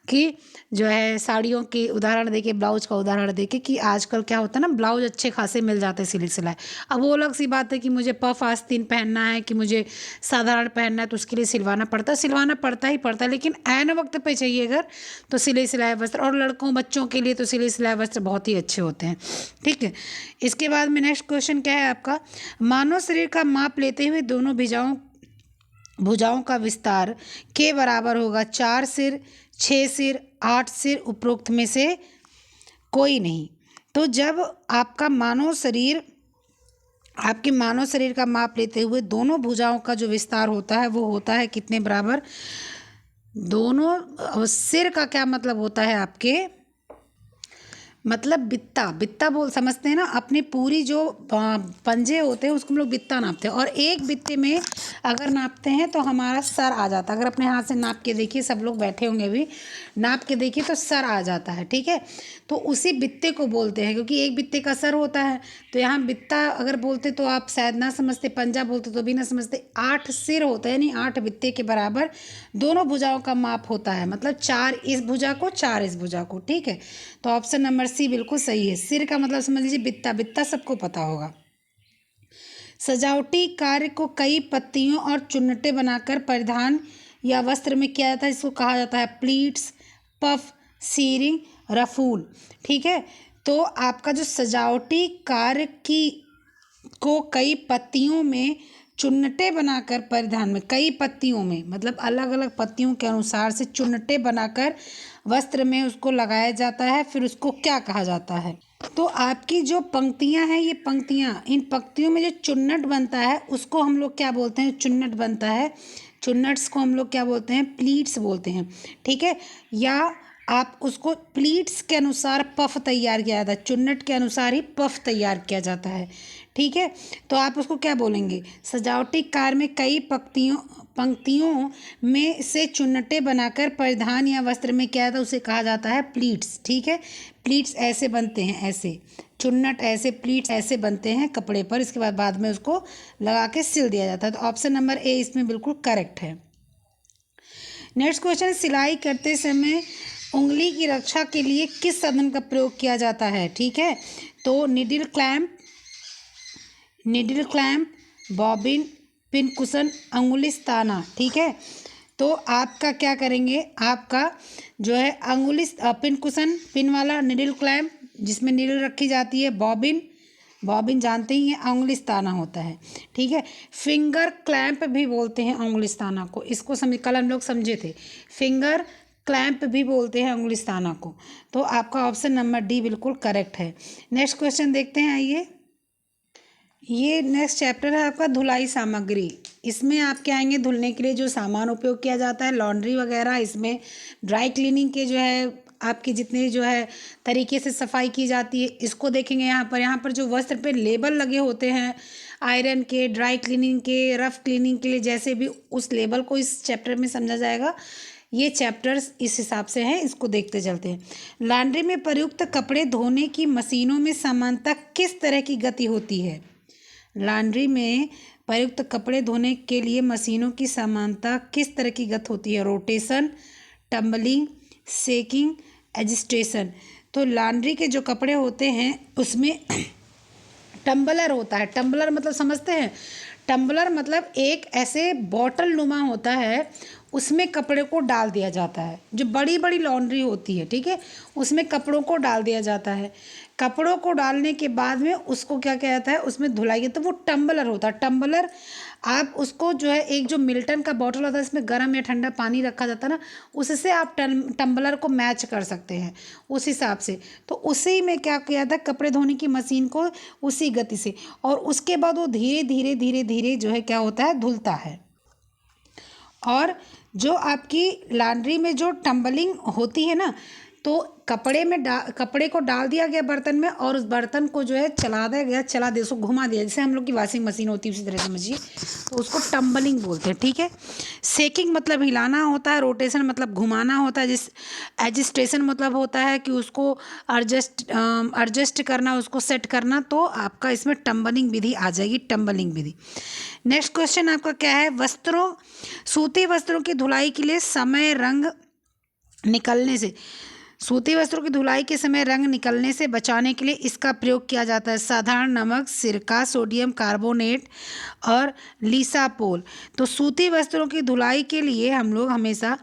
कि जो है साड़ियों के उदाहरण देके, ब्लाउज का उदाहरण देके कि आजकल क्या होता है ना, ब्लाउज अच्छे खासे मिल जाते हैं सिली सिलाई। अब वो अलग सी बात है कि मुझे पफ आस्तीन पहनना है, कि मुझे साधारण पहनना है, तो उसके लिए सिलवाना पड़ता ही पड़ता है, लेकिन ऐन वक्त पे चाहिए अगर तो सिले सिलाए वस्त्र, और लड़कों बच्चों के लिए तो सिले सिलाए वस्त्र बहुत ही अच्छे होते हैं। ठीक है, इसके बाद में नेक्स्ट क्वेश्चन क्या है आपका, मानव शरीर का माप लेते हुए दोनों भुजाओं का विस्तार के बराबर होगा 4 सिर, 6 सिर, 8 सिर, उपरोक्त में से कोई नहीं। तो जब आपके मानव शरीर का माप लेते हुए दोनों भुजाओं का जो विस्तार होता है वो होता है कितने बराबर, दोनों सिर का क्या मतलब होता है आपके, मतलब बित्ता बोल समझते हैं ना, अपनी पूरी जो पंजे होते हैं उसको हम लोग बित्ता नापते हैं, और एक बित्ते में अगर नापते हैं तो हमारा सर आ जाता है। अगर अपने हाथ से नाप के देखिए, सब लोग बैठे होंगे भी, नाप के देखिए तो सर आ जाता है। ठीक है, तो उसी बित्ते को बोलते हैं, क्योंकि एक बित्ते का सर होता है। तो यहाँ बित्ता अगर बोलते तो आप शायद ना समझते, पंजा बोलते तो भी ना समझते। 8 सिर होता है, यानी 8 बित्ते के बराबर दोनों भुजाओं का माप होता है, मतलब 4 इस भुजा को, 4 इस भुजा को। ठीक है, तो ऑप्शन नंबर सी बिल्कुल सही है। सिर का मतलब समझ लीजिए बित्ता सबको पता होगा। सजावटी कार्य को कई पत्तियों और चुन्नटे बनाकर परिधान या वस्त्र में किया जाता है, इसको कहा जाता है प्लीट्स, पफ, सीरिंग, रफूल। ठीक है, तो आपका जो सजावटी कार्य को कई पत्तियों में चुन्नटे बनाकर परिधान में, कई पत्तियों में मतलब अलग अलग पत्तियों के अनुसार से चुन्नटे बनाकर वस्त्र में उसको लगाया जाता है, फिर उसको क्या कहा जाता है। तो आपकी जो पंक्तियां हैं, ये पंक्तियां, इन पंक्तियों में जो चुन्नट बनता है उसको हम लोग क्या बोलते हैं, चुन्नट बनता है। चुन्नट्स को हम लोग क्या बोलते हैं, प्लीट्स बोलते हैं। ठीक है, या आप उसको प्लीट्स के अनुसार पफ तैयार किया जाता है, चुन्नट के अनुसार ही पफ तैयार किया जाता है। ठीक है, तो आप उसको क्या बोलेंगे, सजावटी कार्य में कई पंक्तियों में से चुन्नटे बनाकर परिधान या वस्त्र में क्या था, उसे कहा जाता है प्लीट्स। ठीक है, प्लीट्स ऐसे बनते हैं, ऐसे चुन्नट ऐसे, प्लीट्स ऐसे बनते हैं कपड़े पर, इसके बाद में उसको लगा के सिल दिया जाता है। तो ऑप्शन नंबर ए इसमें बिल्कुल करेक्ट है। नेक्स्ट क्वेश्चन, सिलाई करते समय उंगली की रक्षा के लिए किस साधन का प्रयोग किया जाता है। ठीक है, तो needle clamp, bobbin, pin cushion, अंगुलिस्ताना। ठीक है, तो आपका क्या करेंगे, आपका जो है पिन कुशन, पिन वाला, निडल क्लैम्प जिसमें निडल रखी जाती है, बॉबिन जानते ही हैं, अंगुलिस्ताना होता है। ठीक है, फिंगर क्लैम्प भी बोलते हैं अंगुलिस्ताना को, इसको कल हम लोग समझे थे, फिंगर क्लैम्प भी बोलते हैं अंगुलिस्ताना को। तो आपका ऑप्शन नंबर डी बिल्कुल करेक्ट है। नेक्स्ट क्वेश्चन देखते हैं, आइए। ये नेक्स्ट चैप्टर है आपका धुलाई सामग्री। इसमें आप क्या आएंगे, धुलने के लिए जो सामान उपयोग किया जाता है, लॉन्ड्री वगैरह, इसमें ड्राई क्लीनिंग के जो है आपकी जितने जो है तरीके से सफाई की जाती है, इसको देखेंगे। यहाँ पर जो वस्त्र पे लेबल लगे होते हैं आयरन के, ड्राई क्लीनिंग के, रफ क्लीनिंग के लिए, जैसे भी उस लेबल को इस चैप्टर में समझा जाएगा। ये चैप्टर्स इस हिसाब से हैं, इसको देखते चलते हैं। लॉन्ड्री में प्रयुक्त कपड़े धोने की मशीनों में सामान्यतः किस तरह की गति होती है। लॉन्ड्री में प्रयुक्त कपड़े धोने के लिए मशीनों की समानता किस तरह की गति होती है, रोटेशन, टम्बलिंग, सेकिंग, एजिस्टेशन। तो लॉन्ड्री के जो कपड़े होते हैं उसमें टम्बलर होता है। टम्बलर मतलब समझते हैं, टम्बलर मतलब एक ऐसे बॉटल नुमा होता है, उसमें कपड़े को डाल दिया जाता है। जो बड़ी बड़ी लॉन्ड्री होती है, ठीक है, उसमें कपड़ों को डाल दिया जाता है। कपड़ों को डालने के बाद में उसको क्या किया जाता है, उसमें धुलाई, तो वो टम्बलर होता है। टम्बलर आप उसको जो है, एक जो मिल्टन का बॉटल होता है इसमें गर्म या ठंडा पानी रखा जाता है ना, उससे आप टम्बलर को मैच कर सकते हैं उस हिसाब से। तो उसी में क्या किया जाता है, कपड़े धोने की मशीन को उसी गति से, और उसके बाद वो धीरे धीरे धीरे धीरे जो है क्या होता है, धुलता है। और जो आपकी लॉन्ड्री में जो टम्बलिंग होती है ना, तो कपड़े को डाल दिया गया बर्तन में, और उस बर्तन को जो है चला दे, उसको घुमा दिया, जैसे हम लोग की वॉशिंग मशीन होती है उसी तरह समझिए, तो उसको टम्बलिंग बोलते हैं। ठीक है, सेकिंग मतलब हिलाना होता है, रोटेशन मतलब घुमाना होता है, एजिस्टेशन मतलब होता है कि उसको एडजस्ट करना, उसको सेट करना। तो आपका इसमें टम्बलिंग विधि आ जाएगी, टम्बलिंग विधि। नेक्स्ट क्वेश्चन आपका क्या है, सूती वस्त्रों की धुलाई के लिए समय, रंग निकलने से सूती वस्त्रों की धुलाई के समय रंग निकलने से बचाने के लिए इसका प्रयोग किया जाता है। साधारण नमक, सिरका, सोडियम कार्बोनेट और लीसापोल। तो सूती वस्त्रों की धुलाई के लिए हम लोग हमेशा,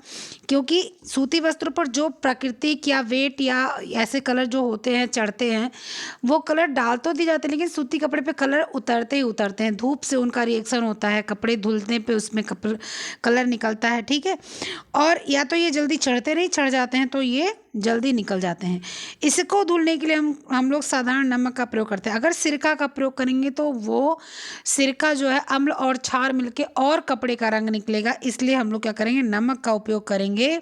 क्योंकि सूती वस्त्रों पर जो प्राकृतिक या वेट या ऐसे कलर जो होते हैं चढ़ते हैं, वो कलर डाल तो दिए जाते हैं लेकिन सूती कपड़े पे कलर उतरते ही उतरते हैं। धूप से उनका रिएक्शन होता है, कपड़े धुलने पे उसमें कलर निकलता है, ठीक है। और या तो ये जल्दी चढ़ते नहीं, चढ़ जाते हैं तो ये जल्दी निकल जाते हैं। इसको धुलने के लिए हम लोग साधारण नमक का प्रयोग करते हैं। अगर सिरका का प्रयोग करेंगे तो वो सिरका जो है अम्ल और क्षार मिलके और कपड़े का रंग निकलेगा, इसलिए हम लोग क्या करेंगे, नमक का उपयोग करेंगे।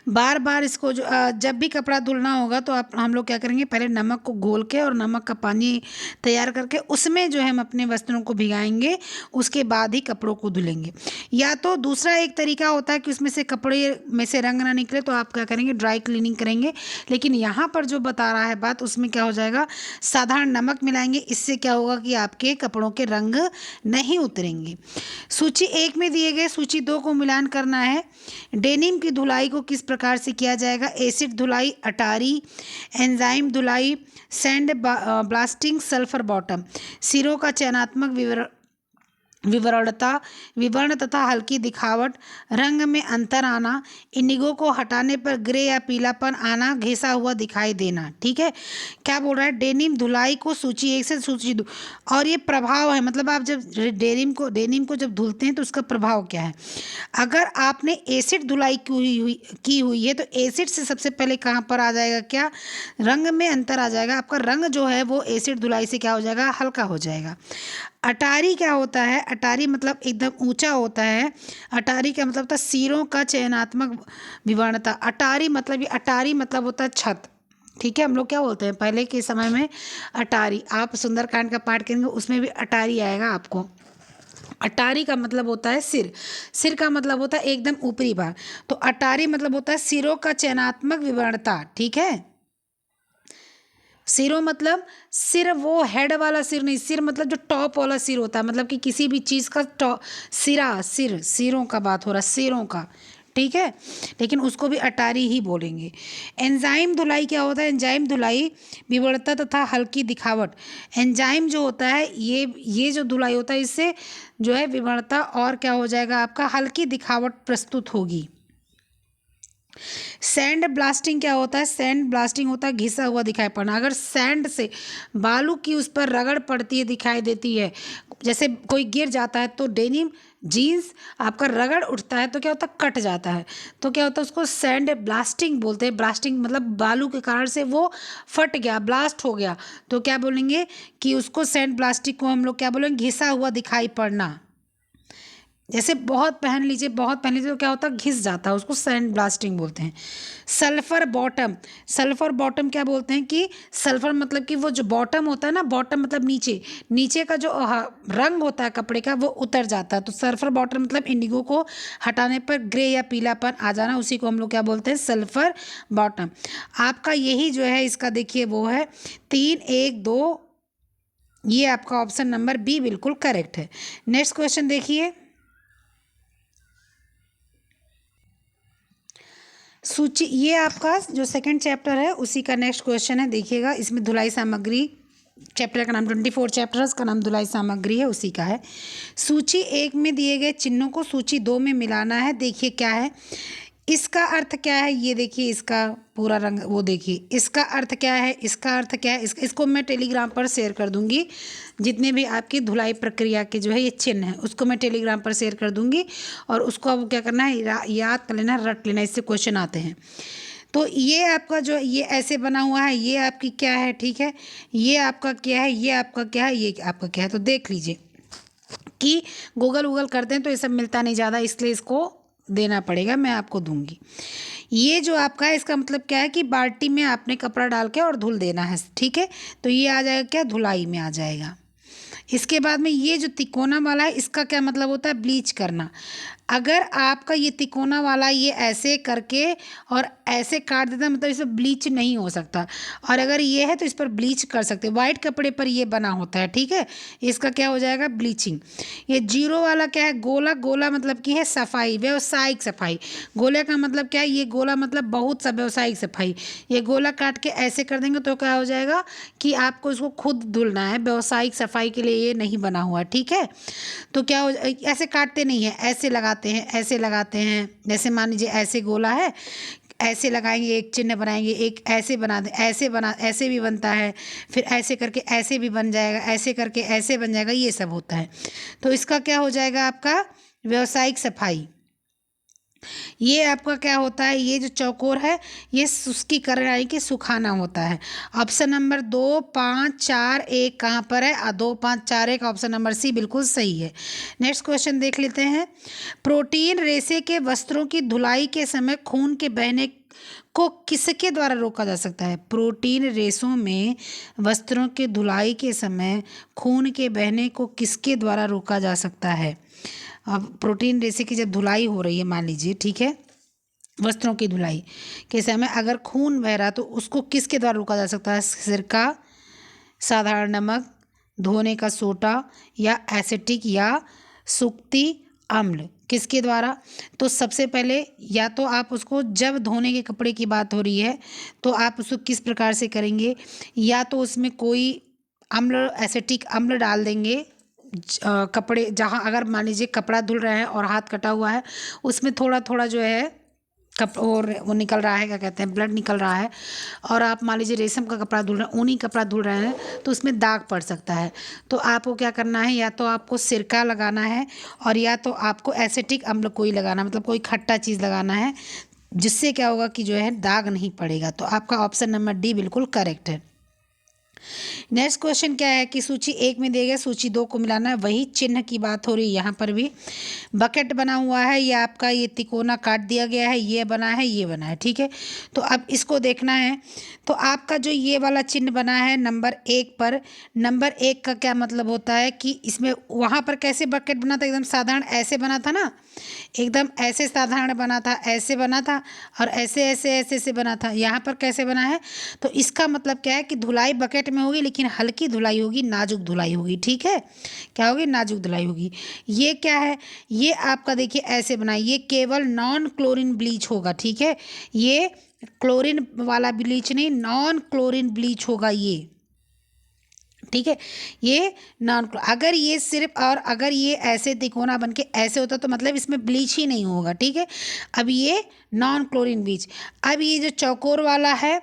बार बार इसको जब भी कपड़ा धुलना होगा तो हम लोग क्या करेंगे, पहले नमक को घोल के और नमक का पानी तैयार करके उसमें जो है हम अपने वस्त्रों को भिगाएंगे, उसके बाद ही कपड़ों को धुलेंगे। या तो दूसरा एक तरीका होता है कि उसमें से कपड़े में से रंग ना निकले तो आप क्या करेंगे, ड्राई क्लीनिंग करेंगे। लेकिन यहाँ पर जो बता रहा है बात, उसमें क्या हो जाएगा, साधारण नमक मिलाएंगे। इससे क्या होगा कि आपके कपड़ों के रंग नहीं उतरेंगे। सूची 1 में दिए गए सूची 2 को मिलान करना है। डेनिम की धुलाई को किस प्रकार से किया जाएगा? एसिड धुलाई, अटारी, एंजाइम धुलाई, सैंड ब्लास्टिंग, सल्फर बॉटम। सिरों का चयनात्मक विवर्ण तथा हल्की दिखावट, रंग में अंतर आना, इंडिगो को हटाने पर ग्रे या पीलापन आना, घिसा हुआ दिखाई देना। ठीक है, क्या बोल रहा है, डेनिम धुलाई को सूची 1 से सूची 2, और ये प्रभाव है, मतलब आप जब डेनिम को जब धुलते हैं तो उसका प्रभाव क्या है। अगर आपने एसिड धुलाई की हुई है तो एसिड से सबसे पहले कहाँ पर आ जाएगा, क्या, रंग में अंतर आ जाएगा। आपका रंग जो है वो एसिड धुलाई से क्या हो जाएगा, हल्का हो जाएगा। अटारी क्या होता है? अटारी मतलब एकदम ऊंचा होता है। अटारी का मतलब होता है सिरों का चयनात्मक विवर्णता। अटारी मतलब होता है छत। ठीक है, हम लोग क्या बोलते हैं पहले के समय में, अटारी। आप सुंदरकांड का पाठ करेंगे उसमें भी अटारी आएगा आपको। अटारी का मतलब होता है सिर। सिर का मतलब होता है एकदम ऊपरी भाग। तो अटारी मतलब होता है सिरों का चयनात्मक विवर्णता। ठीक है, सिरों मतलब सिर वो हेड वाला सिर नहीं, सिर मतलब जो टॉप वाला सिर होता है, मतलब कि किसी भी चीज़ का सिरों का बात हो रहा है, सिरों का। ठीक है, लेकिन उसको भी अटारी ही बोलेंगे। एंजाइम धुलाई क्या होता है? एंजाइम धुलाई विवर्णता तथा हल्की दिखावट। एंजाइम जो होता है ये जो धुलाई होता है, इससे जो है विवर्णता और क्या हो जाएगा, आपका हल्की दिखावट प्रस्तुत होगी। सैंड ब्लास्टिंग क्या होता है? सैंड ब्लास्टिंग होता है घिसा हुआ दिखाई पड़ना। अगर सैंड से बालू की उस पर रगड़ पड़ती है, दिखाई देती है, जैसे कोई गिर जाता है तो डेनिम जीन्स आपका रगड़ उठता है तो क्या होता है, कट जाता है, तो क्या होता है, उसको सैंड ब्लास्टिंग बोलते हैं। ब्लास्टिंग मतलब बालू के कारण से वो फट गया, ब्लास्ट हो गया, तो क्या बोलेंगे कि उसको सैंड ब्लास्टिंग को हम लोग क्या बोलेंगे, घिसा हुआ दिखाई पड़ना। जैसे बहुत पहन लीजिए तो क्या होता है, घिस जाता है, उसको सैंड ब्लास्टिंग बोलते हैं। सल्फर बॉटम क्या बोलते हैं कि सल्फर मतलब कि वो जो बॉटम होता है ना, बॉटम मतलब नीचे का जो रंग होता है कपड़े का वो उतर जाता है, तो सल्फर बॉटम मतलब इंडिगो को हटाने पर ग्रे या पीलापन आ जाना, उसी को हम लोग क्या बोलते हैं, सल्फर बॉटम। आपका यही जो है इसका देखिए वो है 3, 1, 2, ये आपका ऑप्शन नंबर बी बिल्कुल करेक्ट है। नेक्स्ट क्वेश्चन देखिए, सूची, ये आपका जो सेकंड चैप्टर है उसी का नेक्स्ट क्वेश्चन है, देखिएगा। इसमें धुलाई सामग्री, चैप्टर का नाम 24 चैप्टर है, उसका नाम धुलाई सामग्री है, उसी का है। सूची 1 में दिए गए चिन्हों को सूची 2 में मिलाना है। देखिए क्या है, इसका अर्थ क्या है, ये देखिए इसका पूरा रंग, वो देखिए इसका अर्थ क्या है, इसका अर्थ क्या है, इसको मैं टेलीग्राम पर शेयर कर दूंगी। जितने भी आपकी धुलाई प्रक्रिया के जो है ये चिन्ह है, उसको मैं टेलीग्राम पर शेयर कर दूंगी, और उसको अब क्या करना है, याद कर लेना, रट लेना, इससे क्वेश्चन आते हैं। तो ये आपका जो ये ऐसे बना हुआ है, ये आपकी क्या है, ठीक है, ये आपका क्या है, ये आपका क्या है, ये आपका क्या है। तो देख लीजिए कि गूगल करते हैं तो ये सब मिलता नहीं ज़्यादा, इसलिए इसको देना पड़ेगा, मैं आपको दूंगी। ये जो आपका है इसका मतलब क्या है कि बाल्टी में आपने कपड़ा डाल के और धुल देना है। ठीक है, तो ये आ जाएगा क्या, धुलाई में आ जाएगा। इसके बाद में ये जो तिकोना वाला है, इसका क्या मतलब होता है, ब्लीच करना। अगर आपका ये तिकोना वाला ये ऐसे करके और ऐसे काट देता मतलब इसमें ब्लीच नहीं हो सकता, और अगर ये है तो इस पर ब्लीच कर सकते हैं। वाइट कपड़े पर ये बना होता है, ठीक है, इसका क्या हो जाएगा ब्लीचिंग। ये जीरो वाला क्या है, गोला, गोला मतलब की है सफाई, व्यावसायिक सफाई। गोले का मतलब क्या है, ये गोला मतलब बहुत सा व्यावसायिक सफाई। ये गोला काट के ऐसे कर देंगे तो क्या हो जाएगा कि आपको इसको खुद धुलना है, व्यावसायिक सफाई के लिए ये नहीं बना हुआ, ठीक है। तो क्या हो, ऐसे काटते नहीं है, ऐसे लगाते हैं, ऐसे लगाते हैं। जैसे मान लीजिए ऐसे गोला है, ऐसे लगाएंगे, एक चिन्ह बनाएंगे, एक ऐसे बना दे, ऐसे बना, ऐसे भी बनता है, फिर ऐसे करके ऐसे भी बन जाएगा, ऐसे करके ऐसे बन जाएगा, ये सब होता है। तो इसका क्या हो जाएगा आपका व्यावसायिक सफाई। ये आपका क्या होता है, ये जो चौकोर है ये शुष्कीकरण यानी कि सुखाना होता है। ऑप्शन नंबर 2, 5, 4, 1 कहाँ पर है, 2, 5, 4, 1 ऑप्शन नंबर सी बिल्कुल सही है। नेक्स्ट क्वेश्चन देख लेते हैं। प्रोटीन रेशे के वस्त्रों की धुलाई के समय खून के बहने को किसके द्वारा रोका जा सकता है। प्रोटीन रेशों में वस्त्रों की धुलाई के समय खून के बहने को किसके द्वारा रोका जा सकता है। अब प्रोटीन रेशे की जब धुलाई हो रही है मान लीजिए, ठीक है, वस्त्रों की धुलाई के समय अगर खून बह रहा तो उसको किसके द्वारा रोका जा सकता है। सिरका, साधारण नमक, धोने का सोडा या एसिटिक या सुक्ति अम्ल, किसके द्वारा। तो सबसे पहले या तो आप उसको, जब धोने के कपड़े की बात हो रही है तो आप उसको किस प्रकार से करेंगे, या तो उसमें कोई अम्ल, एसिटिक अम्ल डाल देंगे। कपड़े जहाँ अगर मान लीजिए कपड़ा धुल रहा है और हाथ कटा हुआ है, उसमें थोड़ा थोड़ा जो है और वो निकल रहा है, क्या कहते हैं, ब्लड निकल रहा है, और आप मान लीजिए रेशम का कपड़ा धुल रहे हैं, ऊनी कपड़ा धुल रहे हैं, तो उसमें दाग पड़ सकता है। तो आपको क्या करना है, या तो आपको सिरका लगाना है और या तो आपको एसिटिक अम्ल कोई लगाना, मतलब कोई खट्टा चीज़ लगाना है, जिससे क्या होगा कि जो है दाग नहीं पड़ेगा। तो आपका ऑप्शन नंबर डी बिल्कुल करेक्ट है। नेक्स्ट क्वेश्चन क्या है कि सूची 1 में दिए गए सूची 2 को मिलाना है। वही चिन्ह की बात हो रही है यहाँ पर भी। बकेट बना हुआ है, ये आपका ये तिकोना काट दिया गया है, ये बना है, ये बना है, ठीक है। तो अब इसको देखना है। तो आपका जो ये वाला चिन्ह बना है नंबर 1 पर, नंबर 1 का क्या मतलब होता है कि इसमें वहाँ पर कैसे बकेट बना था, एकदम साधारण ऐसे बना था ना, एकदम ऐसे साधारण बना था, ऐसे बना था, और ऐसे ऐसे ऐसे ऐसे बना था। यहाँ पर कैसे बना है, तो इसका मतलब क्या है कि धुलाई बकेट में होगी लेकिन हल्की धुलाई होगी, नाजुक धुलाई होगी, ठीक है। क्या होगी, नाजुक धुलाई होगी। ये क्या है, ये आपका देखिए ऐसे बना है, ये केवल नॉन क्लोरीन ब्लीच होगा, ठीक है। ये क्लोरीन वाला ब्लीच नहीं, नॉन क्लोरीन ब्लीच होगा ये, ठीक है। ये नॉन, अगर ये सिर्फ, और अगर ये ऐसे तिकोना बन के ऐसे होता तो मतलब इसमें ब्लीच ही नहीं होगा, ठीक है। अब ये नॉन क्लोरीन ब्लीच। अब ये जो चौकोर वाला है,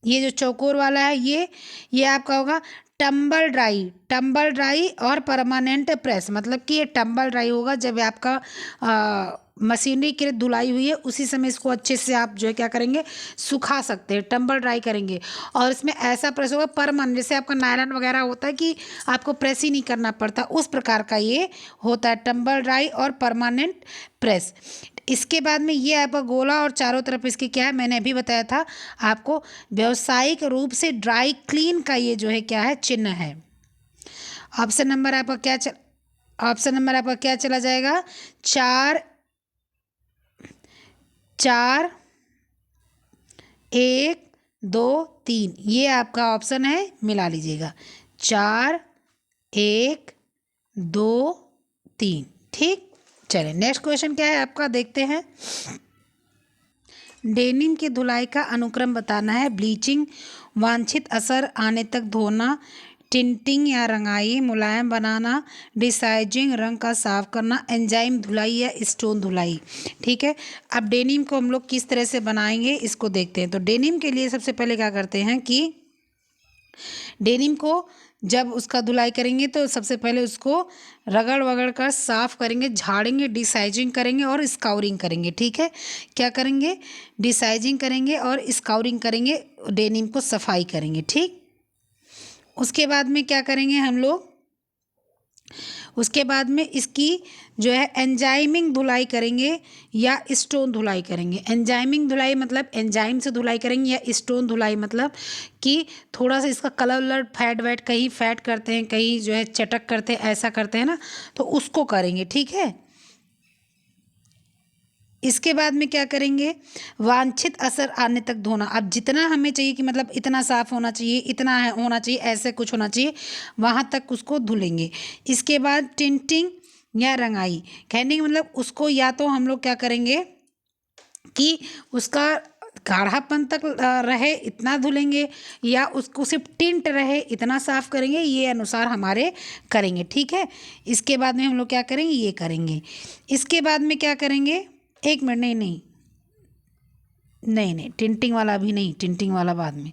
ये जो चौकोर वाला है, ये आपका होगा टम्बल ड्राई, टम्बल ड्राई और परमानेंट प्रेस, मतलब कि ये टम्बल ड्राई होगा जब आपका मशीनरी की धुलाई हुई है उसी समय इसको अच्छे से आप जो है क्या करेंगे, सुखा सकते हैं, टम्बल ड्राई करेंगे। और इसमें ऐसा प्रेस होगा परमानेंट, जैसे आपका नायलॉन वगैरह होता है कि आपको प्रेस ही नहीं करना पड़ता, उस प्रकार का ये होता है टम्बल ड्राई और परमानेंट प्रेस। इसके बाद में ये आपका गोला और चारों तरफ इसके क्या है, मैंने अभी बताया था आपको, व्यावसायिक रूप से ड्राई क्लीन का ये जो है क्या है, चिन्ह है। ऑप्शन नंबर आपका क्या ऑप्शन नंबर आपका क्या चला जाएगा, 4, 4, 1, 2, 3, ये आपका ऑप्शन है, मिला लीजिएगा, 4, 1, 2, 3, ठीक। चलिए नेक्स्ट क्वेश्चन क्या है आपका, देखते हैं। डेनिम की धुलाई का अनुक्रम बताना है। ब्लीचिंग, वांछित असर आने तक धोना, टिंटिंग या रंगाई, मुलायम बनाना, डिसाइजिंग रंग का साफ करना, एंजाइम धुलाई या स्टोन धुलाई, ठीक है। अब डेनिम को हम लोग किस तरह से बनाएंगे इसको देखते हैं। तो डेनिम के लिए सबसे पहले क्या करते हैं कि डेनिम को जब उसका धुलाई करेंगे तो सबसे पहले उसको रगड़ वगड़ कर साफ़ करेंगे, झाड़ेंगे, डिसाइजिंग करेंगे और स्काउरिंग करेंगे, ठीक है। क्या करेंगे, डिसाइजिंग करेंगे और स्काउरिंग करेंगे, डेनिम को सफाई करेंगे, ठीक। उसके बाद में क्या करेंगे हम लोग, उसके बाद में इसकी जो है एंजाइमिंग धुलाई करेंगे या स्टोन धुलाई करेंगे। एंजाइमिंग धुलाई मतलब एंजाइम से धुलाई करेंगे, या स्टोन धुलाई मतलब कि थोड़ा सा इसका कलर फैट वैट, कहीं फैट करते हैं, कहीं जो है चटक करते हैं, ऐसा करते हैं ना, तो उसको करेंगे, ठीक है। इसके बाद में क्या करेंगे, वांछित असर आने तक धोना। अब जितना हमें चाहिए कि मतलब इतना साफ़ होना चाहिए, इतना होना चाहिए, ऐसे कुछ होना चाहिए, वहाँ तक उसको धुलेंगे। इसके बाद टिंटिंग या रंगाई, कहने का मतलब उसको या तो हम लोग क्या करेंगे कि उसका गाढ़ापन तक रहे इतना धुलेंगे, या उसको सिर्फ टिंट रहे इतना साफ़ करेंगे, ये अनुसार हमारे करेंगे। ठीक है, इसके बाद में हम लोग क्या करेंगे, ये करेंगे। इसके बाद में क्या करेंगे, एक मिनट, नहीं नहीं नहीं नहीं, टिंटिंग वाला अभी नहीं, टिंटिंग वाला बाद में।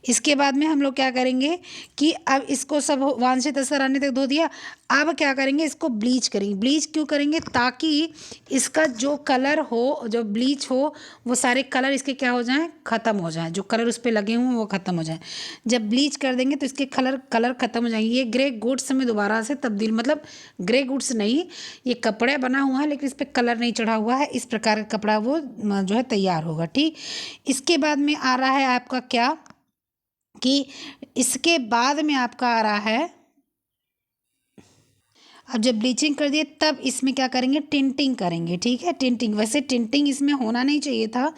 इसके बाद में हम लोग क्या करेंगे कि अब इसको सब वांछित असर आने तक धो दिया। अब क्या करेंगे, इसको ब्लीच करेंगे। ब्लीच क्यों करेंगे, ताकि इसका जो कलर हो, जो ब्लीच हो, वो सारे कलर इसके क्या हो जाएं, ख़त्म हो जाएं, जो कलर उस पर लगे हुए हैं वो ख़त्म हो जाएं। जब ब्लीच कर देंगे तो इसके कलर ख़त्म हो जाएंगे। ये ग्रे गुड्स में दोबारा से तब्दील, मतलब ग्रे गुड्स नहीं, ये कपड़े बना हुआ है लेकिन इस पर कलर नहीं चढ़ा हुआ है, इस प्रकार का कपड़ा वो जो है तैयार होगा। ठीक, इसके बाद में आ रहा है आपका क्या, कि इसके बाद में आपका आ रहा है, अब जब ब्लीचिंग कर दिए तब इसमें क्या करेंगे, टिंटिंग करेंगे। ठीक है, टिंटिंग, वैसे टिंटिंग इसमें होना नहीं चाहिए था,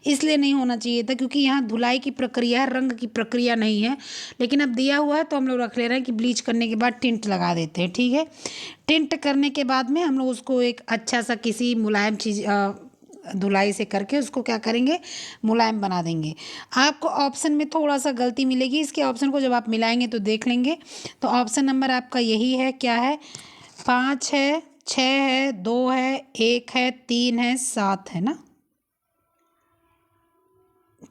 इसलिए नहीं होना चाहिए था क्योंकि यहाँ धुलाई की प्रक्रिया है, रंग की प्रक्रिया नहीं है। लेकिन अब दिया हुआ है तो हम लोग रख ले रहे हैं कि ब्लीच करने के बाद टिंट लगा देते हैं। ठीक है, टिंट करने के बाद में हम लोग उसको एक अच्छा सा किसी मुलायम चीज़ धुलाई से करके उसको क्या करेंगे, मुलायम बना देंगे। आपको ऑप्शन में थोड़ा सा गलती मिलेगी, इसके ऑप्शन को जब आप मिलाएंगे तो देख लेंगे। तो ऑप्शन नंबर आपका यही है, क्या है, 5 है, 6 है, 2 है, 1 है, 3 है, 7 है ना।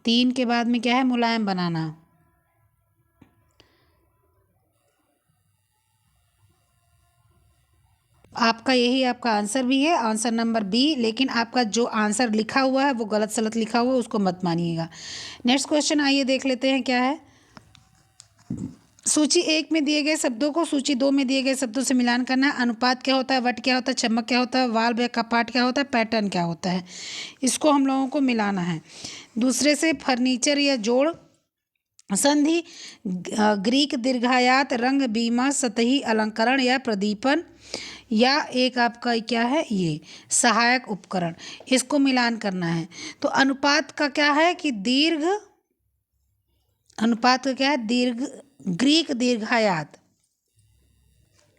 3 के बाद में क्या है, मुलायम बनाना। आपका यही आपका आंसर भी है, आंसर नंबर बी। लेकिन आपका जो आंसर लिखा हुआ है वो गलत सलत लिखा हुआ है, उसको मत मानिएगा। नेक्स्ट क्वेश्चन आइए देख लेते हैं क्या है। सूची 1 में दिए गए शब्दों को सूची 2 में दिए गए शब्दों से मिलान करना है। अनुपात क्या होता है, वट क्या होता है, चमक क्या होता है, वाल्व या कपाट क्या होता है, पैटर्न क्या होता है, इसको हम लोगों को मिलाना है। दूसरे से फर्नीचर या जोड़, संधि, ग्रीक दीर्घायात, रंग, बीमा, सतही अलंकरण या प्रदीपन, या एक आपका क्या है, ये सहायक उपकरण, इसको मिलान करना है। तो अनुपात का क्या है कि दीर्घ, अनुपात का क्या है, दीर्घ, ग्रीक दीर्घायात।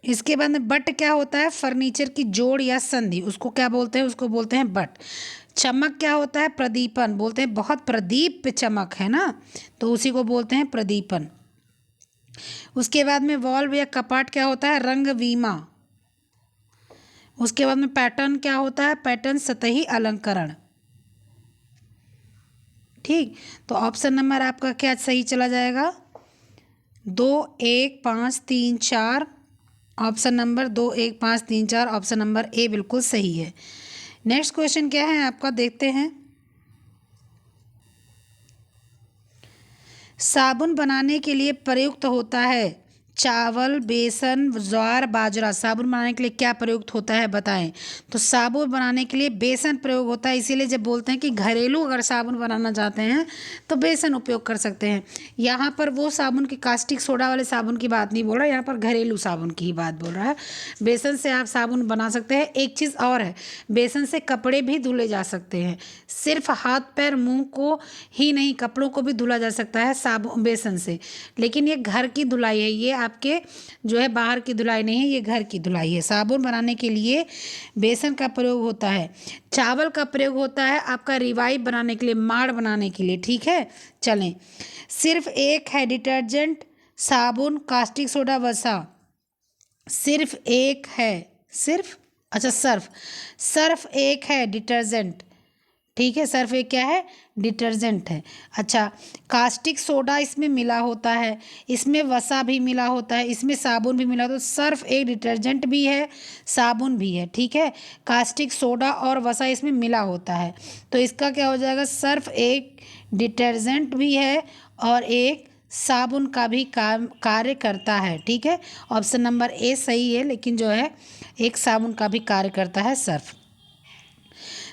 इसके बाद में बट क्या होता है, फर्नीचर की जोड़ या संधि, उसको क्या बोलते हैं, उसको बोलते हैं बट। चमक क्या होता है, प्रदीपन, बोलते हैं बहुत प्रदीप चमक है ना, तो उसी को बोलते हैं प्रदीपन। उसके बाद में वॉल्व या कपाट क्या होता है, रंग, वीमा। उसके बाद में पैटर्न क्या होता है, पैटर्न, सतही अलंकरण। ठीक, तो ऑप्शन नंबर आपका क्या सही चला जाएगा, 2, 1, 5, 3, 4। Option number 2, 1, 5, 3, 4, option number A बिल्कुल सही है। नेक्स्ट क्वेश्चन क्या है आपका, देखते हैं। साबुन बनाने के लिए प्रयुक्त होता है चावल, बेसन, ज्वार, बाजरा। साबुन बनाने के लिए क्या प्रयुक्त होता है बताएं। तो साबुन बनाने के लिए बेसन प्रयोग होता है, इसीलिए जब बोलते हैं कि घरेलू अगर साबुन बनाना चाहते हैं तो बेसन उपयोग कर सकते हैं। यहाँ पर वो साबुन की कास्टिक सोडा वाले साबुन की बात नहीं बोल रहा, यहाँ पर घरेलू साबुन की ही बात बोल रहा है। बेसन से आप साबुन बना सकते हैं। एक चीज़ और है, बेसन से कपड़े भी धुले जा सकते हैं, सिर्फ हाथ पैर मुंह को ही नहीं, कपड़ों को भी धुला जा सकता है साबुन बेसन से। लेकिन ये घर की धुलाई है, ये आपके जो है बाहर की धुलाई नहीं है, ये घर की धुलाई है। साबुन बनाने के लिए बेसन का प्रयोग होता है। चावल का प्रयोग होता है आपका रिवाइव बनाने के लिए, माड़ बनाने के लिए। ठीक है, चलें। सिर्फ एक है डिटर्जेंट, साबुन, कास्टिक सोडा, वसा। सिर्फ एक है, सिर्फ, अच्छा सर्फ, सर्फ एक है डिटर्जेंट। ठीक है, सर्फ एक क्या है, डिटर्जेंट है। अच्छा, कास्टिक सोडा इसमें मिला होता है, इसमें वसा भी मिला होता है, इसमें साबुन भी मिला होता है। तो सर्फ एक डिटर्जेंट भी है, साबुन भी है। ठीक है, कास्टिक सोडा और वसा इसमें मिला होता है, तो इसका क्या हो जाएगा, सर्फ एक डिटर्जेंट भी है और एक साबुन का भी काम कार्य करता है। ठीक है, ऑप्शन नंबर ए सही है, लेकिन जो है एक साबुन का भी कार्य करता है सर्फ।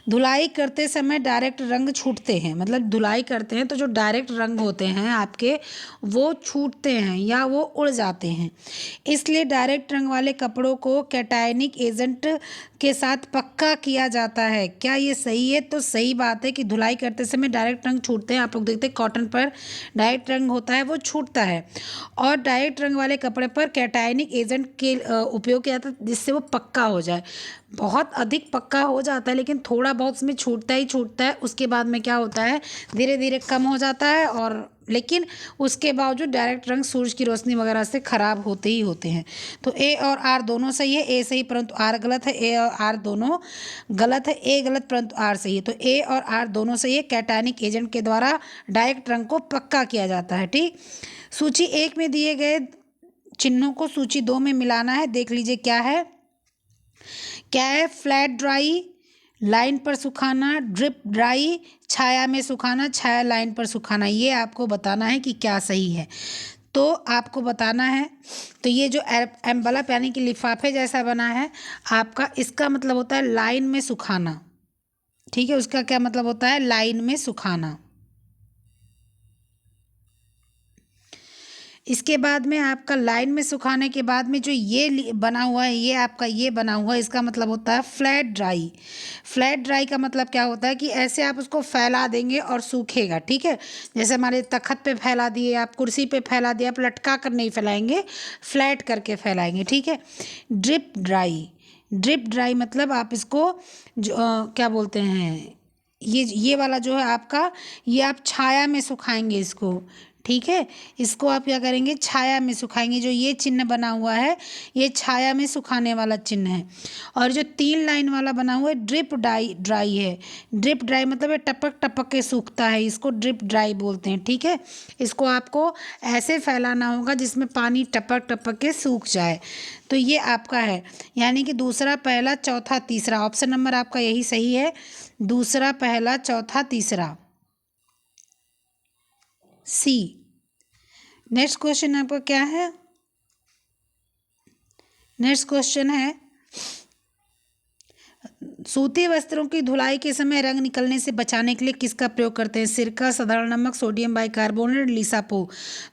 धुलाई करते समय डायरेक्ट रंग छूटते हैं, मतलब धुलाई करते हैं तो जो डायरेक्ट रंग होते हैं आपके वो छूटते हैं या वो उड़ जाते हैं, इसलिए डायरेक्ट रंग वाले कपड़ों को कैटायनिक एजेंट के साथ पक्का किया जाता है। क्या ये सही है? तो सही बात है कि धुलाई करते समय डायरेक्ट रंग छूटते हैं। आप लोग देखते हैं कॉटन पर डायरेक्ट रंग होता है वो छूटता है, और डायरेक्ट रंग वाले कपड़े पर कैटायनिक एजेंट के उपयोग किया जाता है जिससे वो पक्का हो जाए। बहुत अधिक पक्का हो जाता है लेकिन थोड़ा बहुत उसमें छूटता ही छूटता है। उसके बाद में क्या होता है, धीरे धीरे कम हो जाता है, और लेकिन उसके बावजूद डायरेक्ट रंग सूरज की रोशनी वगैरह से ख़राब होते ही होते हैं। तो ए और आर दोनों सही है। ए सही परंतु आर गलत है। ए और आर दोनों गलत है। ए गलत परंतु आर सही है। तो ए और आर दोनों सही है। कैटायनिक एजेंट के द्वारा डायरेक्ट रंग को पक्का किया जाता है। ठीक, सूची 1 में दिए गए चिन्हों को सूची 2 में मिलाना है। देख लीजिए क्या है। क्या है? फ्लैट ड्राई, लाइन पर सुखाना, ड्रिप ड्राई, छाया में सुखाना, छाया लाइन पर सुखाना। ये आपको बताना है कि क्या सही है। तो आपको बताना है, तो ये जो एम्बलप यानी कि लिफाफे जैसा बना है आपका, इसका मतलब होता है लाइन में सुखाना। ठीक है, उसका क्या मतलब होता है? लाइन में सुखाना। इसके बाद में आपका लाइन में सुखाने के बाद में जो ये बना हुआ है, ये आपका ये बना हुआ है, इसका मतलब होता है फ्लैट ड्राई। फ्लैट ड्राई का मतलब क्या होता है कि ऐसे आप उसको फैला देंगे और सूखेगा। ठीक है, जैसे हमारे तख्त पे फैला दिए, आप कुर्सी पे फैला दिए, आप लटका कर नहीं फैलाएंगे, फ्लैट करके फैलाएंगे। ठीक है। ड्रिप ड्राई, ड्रिप ड्राई मतलब आप इसको क्या बोलते हैं, ये वाला जो है आपका, ये आप छाया में सुखाएंगे इसको। ठीक है, इसको आप क्या करेंगे? छाया में सुखाएंगे। जो ये चिन्ह बना हुआ है ये छाया में सुखाने वाला चिन्ह है। और जो 3 लाइन वाला बना हुआ है ड्रिप ड्राई है। ड्रिप ड्राई मतलब ये टपक टपक के सूखता है, इसको ड्रिप ड्राई बोलते हैं। ठीक है, इसको आपको ऐसे फैलाना होगा जिसमें पानी टपक टपक के सूख जाए। तो ये आपका है, यानी कि दूसरा, पहला, चौथा, तीसरा। ऑप्शन नंबर आपका यही सही है, दूसरा, पहला, चौथा, तीसरा, सी। नेक्स्ट क्वेश्चन आपका क्या है? नेक्स्ट क्वेश्चन है, सूती वस्त्रों की धुलाई के समय रंग निकलने से बचाने के लिए किसका प्रयोग करते हैं? सिरका, साधारण नमक, सोडियम बाइकार्बोनेट, लिसापो।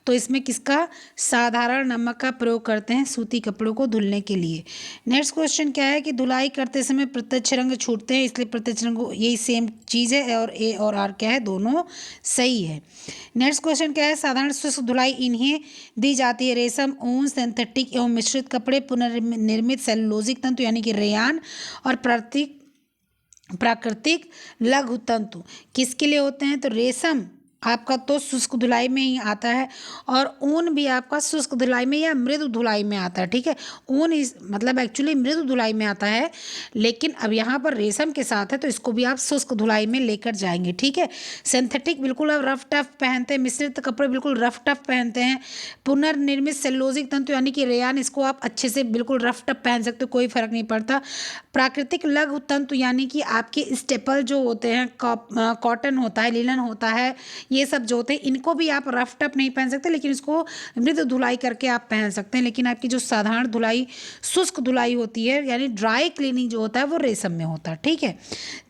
तो इसमें किसका? साधारण नमक का प्रयोग करते हैं सूती कपड़ों को धुलने के लिए। नेक्स्ट क्वेश्चन क्या है कि धुलाई करते समय प्रत्यक्ष रंग छूटते हैं, इसलिए प्रत्यक्ष रंग यही सेम चीज़ है, और ए और आर क्या है? दोनों सही है। नेक्स्ट क्वेश्चन क्या है? साधारण शुष्क धुलाई इन्हें दी जाती है: रेशम, ऊन, सिंथेटिक एवं मिश्रित कपड़े, पुनर्निर्मित सेलुलोजिक तंतु यानी कि रेयान, और प्राकृतिक लघु तंतु। किसके लिए होते हैं? तो रेशम आपका तो शुष्क धुलाई में ही आता है, और ऊन भी आपका शुष्क धुलाई में या मृदु धुलाई में आता है। ठीक है, ऊन इस मतलब एक्चुअली मृदु धुलाई में आता है, लेकिन अब यहाँ पर रेशम के साथ है तो इसको भी आप शुष्क धुलाई में लेकर जाएंगे। ठीक है, सिंथेटिक बिल्कुल आप रफ टफ पहनते हैं, मिश्रित कपड़े बिल्कुल रफ टफ पहनते हैं, पुनर्निर्मित सेलुलोजिक तंतु यानी कि रेयान, इसको आप अच्छे से बिल्कुल रफ टफ पहन सकते हो, कोई फर्क नहीं पड़ता। प्राकृतिक लघु तंतु यानी कि आपके स्टेपल जो होते हैं, कॉटन होता है, लिनन होता है, ये सब जो होते हैं इनको भी आप रफ टफ नहीं पहन सकते, लेकिन इसको मृदु धुलाई करके आप पहन सकते हैं। लेकिन आपकी जो साधारण धुलाई, शुष्क धुलाई होती है यानी ड्राई क्लीनिंग जो होता है वो रेशम में होता है। ठीक है,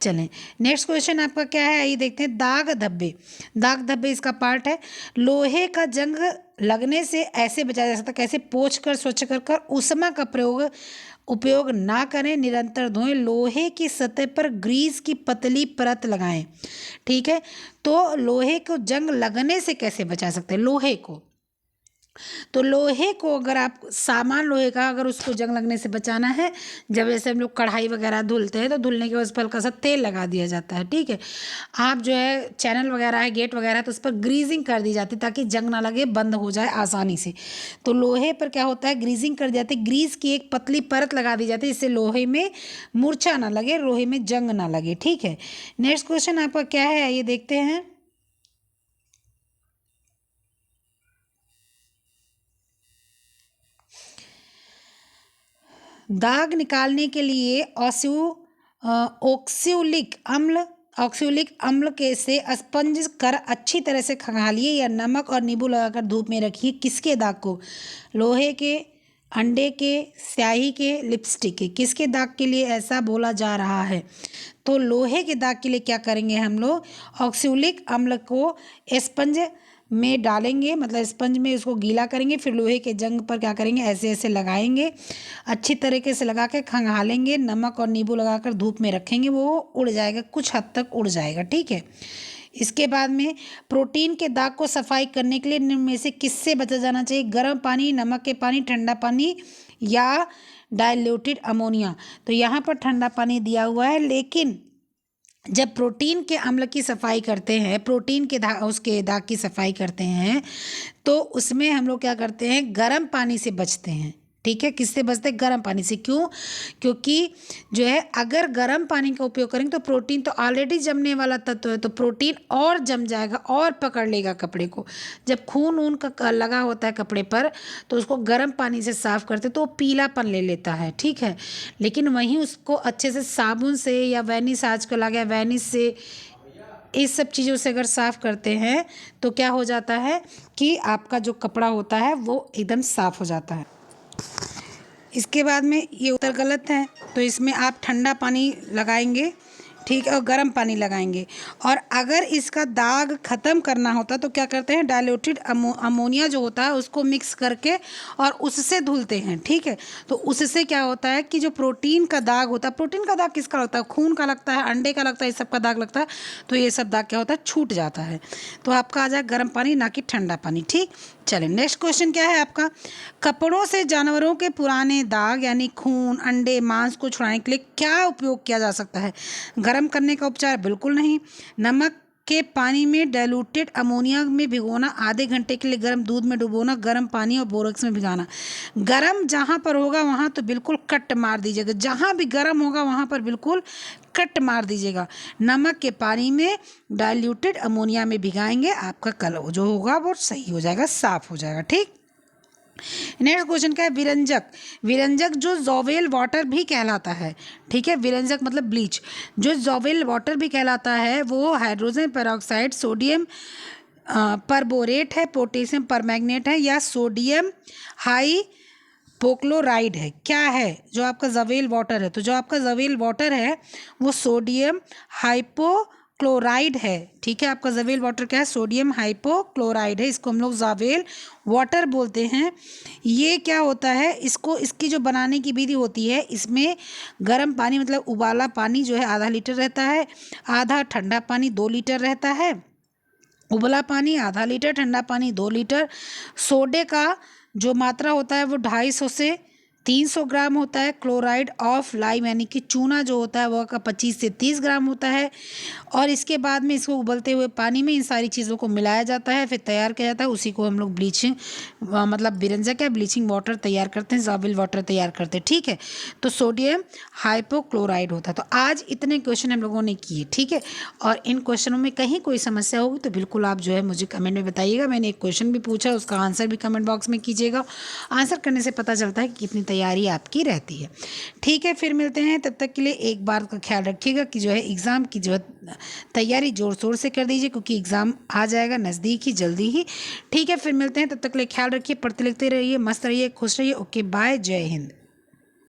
चलें नेक्स्ट क्वेश्चन आपका क्या है, ये देखते हैं। दाग धब्बे, दाग धब्बे इसका पार्ट है। लोहे का जंग लगने से ऐसे बचाया जा सकता है, कैसे? पोंछ कर, स्वच्छ कर उष्मा का उपयोग ना करें, निरंतर धोएं, लोहे की सतह पर ग्रीस की पतली परत लगाएं। ठीक है, तो लोहे को जंग लगने से कैसे बचा सकते हैं? लोहे को, तो लोहे को अगर आप सामान लोहे का अगर उसको जंग लगने से बचाना है, जब जैसे हम लोग कढ़ाई वगैरह धुलते हैं तो धुलने के बाद उस पर हल्का सा तेल लगा दिया जाता है। ठीक है, आप जो है चैनल वगैरह है, गेट वगैरह है, तो उस पर ग्रीजिंग कर दी जाती है ताकि जंग ना लगे, बंद हो जाए आसानी से। तो लोहे पर क्या होता है? ग्रीजिंग कर दी जाती है, ग्रीस की एक पतली परत लगा दी जाती है, इससे लोहे में मूर्छा ना लगे, लोहे में जंग ना लगे। ठीक है, नेक्स्ट क्वेश्चन आपका क्या है, ये देखते हैं। दाग निकालने के लिए ऑक्सैलिक अम्ल के से स्पंज कर अच्छी तरह से खंगालिए या नमक और नींबू लगाकर धूप में रखिए। किसके दाग को? लोहे के, अंडे के, स्याही के, लिपस्टिक के। किसके दाग के लिए ऐसा बोला जा रहा है? तो लोहे के दाग के लिए क्या करेंगे हम लोग? ऑक्सैलिक अम्ल को स्पंज में डालेंगे, मतलब स्पंज में उसको गीला करेंगे, फिर लोहे के जंग पर क्या करेंगे, ऐसे ऐसे लगाएंगे, अच्छी तरीके से लगा के खंगालेंगे, नमक और नींबू लगाकर धूप में रखेंगे, वो उड़ जाएगा, कुछ हद तक उड़ जाएगा। ठीक है। इसके बाद में प्रोटीन के दाग को सफाई करने के लिए निम्न में से किससे बचा जाना चाहिए? गर्म पानी, नमक के पानी, ठंडा पानी या डाइल्यूटेड अमोनिया। तो यहाँ पर ठंडा पानी दिया हुआ है, लेकिन जब प्रोटीन के अम्ल की सफाई करते हैं, प्रोटीन के उसके दाग की सफाई करते हैं, तो उसमें हम लोग क्या करते हैं, गर्म पानी से बचते हैं। ठीक है। किससे बचते हैं? गर्म पानी से। क्यों? क्योंकि जो है अगर गर्म पानी का उपयोग करेंगे तो प्रोटीन तो ऑलरेडी जमने वाला तत्व है, तो प्रोटीन और जम जाएगा और पकड़ लेगा कपड़े को। जब खून ऊन का लगा होता है कपड़े पर, तो उसको गर्म पानी से साफ करते तो वो पीलापन ले लेता है। ठीक है। लेकिन वहीं उसको अच्छे से साबुन से या वैनिस, आजकल आ गया वैनिस से, इस सब चीज़ों से अगर साफ़ करते हैं तो क्या हो जाता है कि आपका जो कपड़ा होता है वो एकदम साफ़ हो जाता है। इसके बाद में ये उत्तर गलत है, तो इसमें आप ठंडा पानी लगाएंगे, ठीक है, और गर्म पानी लगाएंगे। और अगर इसका दाग ख़त्म करना होता तो क्या करते हैं, डाइल्यूटेड अमोनिया जो होता है उसको मिक्स करके और उससे धुलते हैं। ठीक है। तो उससे क्या होता है कि जो प्रोटीन का दाग होता है, प्रोटीन का दाग किसका लगता है, खून का लगता है, अंडे का लगता है, ये सब का दाग लगता है, तो ये सब दाग क्या होता है, छूट जाता है। तो आपका आ जाए गर्म पानी, ना कि ठंडा पानी। ठीक। चलिए नेक्स्ट क्वेश्चन क्या है आपका, कपड़ों से जानवरों के पुराने दाग यानी खून, अंडे, मांस को छुड़ाने के लिए क्या उपयोग किया जा सकता है? गर्म करने का उपचार? बिल्कुल नहीं। नमक के पानी में डाइल्यूटेड अमोनिया में भिगोना, आधे घंटे के लिए गर्म दूध में डुबोना, गर्म पानी और बोरक्स में भिगाना। गर्म जहाँ पर होगा वहाँ तो बिल्कुल कट मार दीजिएगा, जहाँ भी गर्म होगा वहाँ पर बिल्कुल कट मार दीजिएगा। नमक के पानी में डाइल्यूटेड अमोनिया में भिगाएंगे, आपका कलर जो होगा वो सही हो जाएगा, साफ हो जाएगा। ठीक। नेक्स्ट क्वेश्चन क्या है, विरंजक। विरंजक जो जोवेल वाटर भी कहलाता है। ठीक है। विरंजक मतलब ब्लीच। जो जोवेल वाटर भी कहलाता है वो हाइड्रोजन पेरोक्साइड, सोडियम परबोरेट है, पोटेशियम परमैंगनेट है, या सोडियम हाई पोक्लोराइड है। क्या है जो आपका जवेल वाटर है? तो जो आपका जवेल वाटर है वो सोडियम हाइपोक्लोराइड है। ठीक है। आपका जवेल वाटर क्या है, सोडियम हाइपोक्लोराइड है, इसको हम लोग जावेल वाटर बोलते हैं। ये क्या होता है, इसको इसकी जो बनाने की विधि होती है, इसमें गर्म पानी मतलब उबाला पानी जो है आधा लीटर रहता है, आधा ठंडा पानी 2 लीटर रहता है, उबला पानी आधा लीटर, ठंडा पानी 2 लीटर। सोडे का जो मात्रा होता है वो 250 से 300 ग्राम होता है। क्लोराइड ऑफ लाइम यानी कि चूना जो होता है वो का 25 से 30 ग्राम होता है। और इसके बाद में इसको उबलते हुए पानी में इन सारी चीज़ों को मिलाया जाता है, फिर तैयार किया जाता है, उसी को हम लोग ब्लीचिंग मतलब विरंजक या ब्लीचिंग वाटर तैयार करते हैं, जाविल वाटर तैयार करते हैं। ठीक है। तो सोडियम हाइपोक्लोराइड होता है। तो आज इतने क्वेश्चन हम लोगों ने किए। ठीक है। और इन क्वेश्चनों में कहीं कोई समस्या होगी तो बिल्कुल आप जो है मुझे कमेंट में बताइएगा। मैंने एक क्वेश्चन भी पूछा, उसका आंसर भी कमेंट बॉक्स में कीजिएगा। आंसर करने से पता चलता है कि कितनी तैयारी आपकी रहती है। ठीक है। फिर मिलते हैं, तब तक के लिए एक बात का ख्याल रखिएगा कि जो है एग्ज़ाम की जो है तैयारी ज़ोर शोर से कर दीजिए, क्योंकि एग्ज़ाम आ जाएगा नज़दीक ही, जल्दी ही। ठीक है। फिर मिलते हैं, तब तक के लिए ख्याल रखिए, पढ़ते लिखते रहिए, मस्त रहिए, खुश रहिए। ओके बाय, जय हिंद।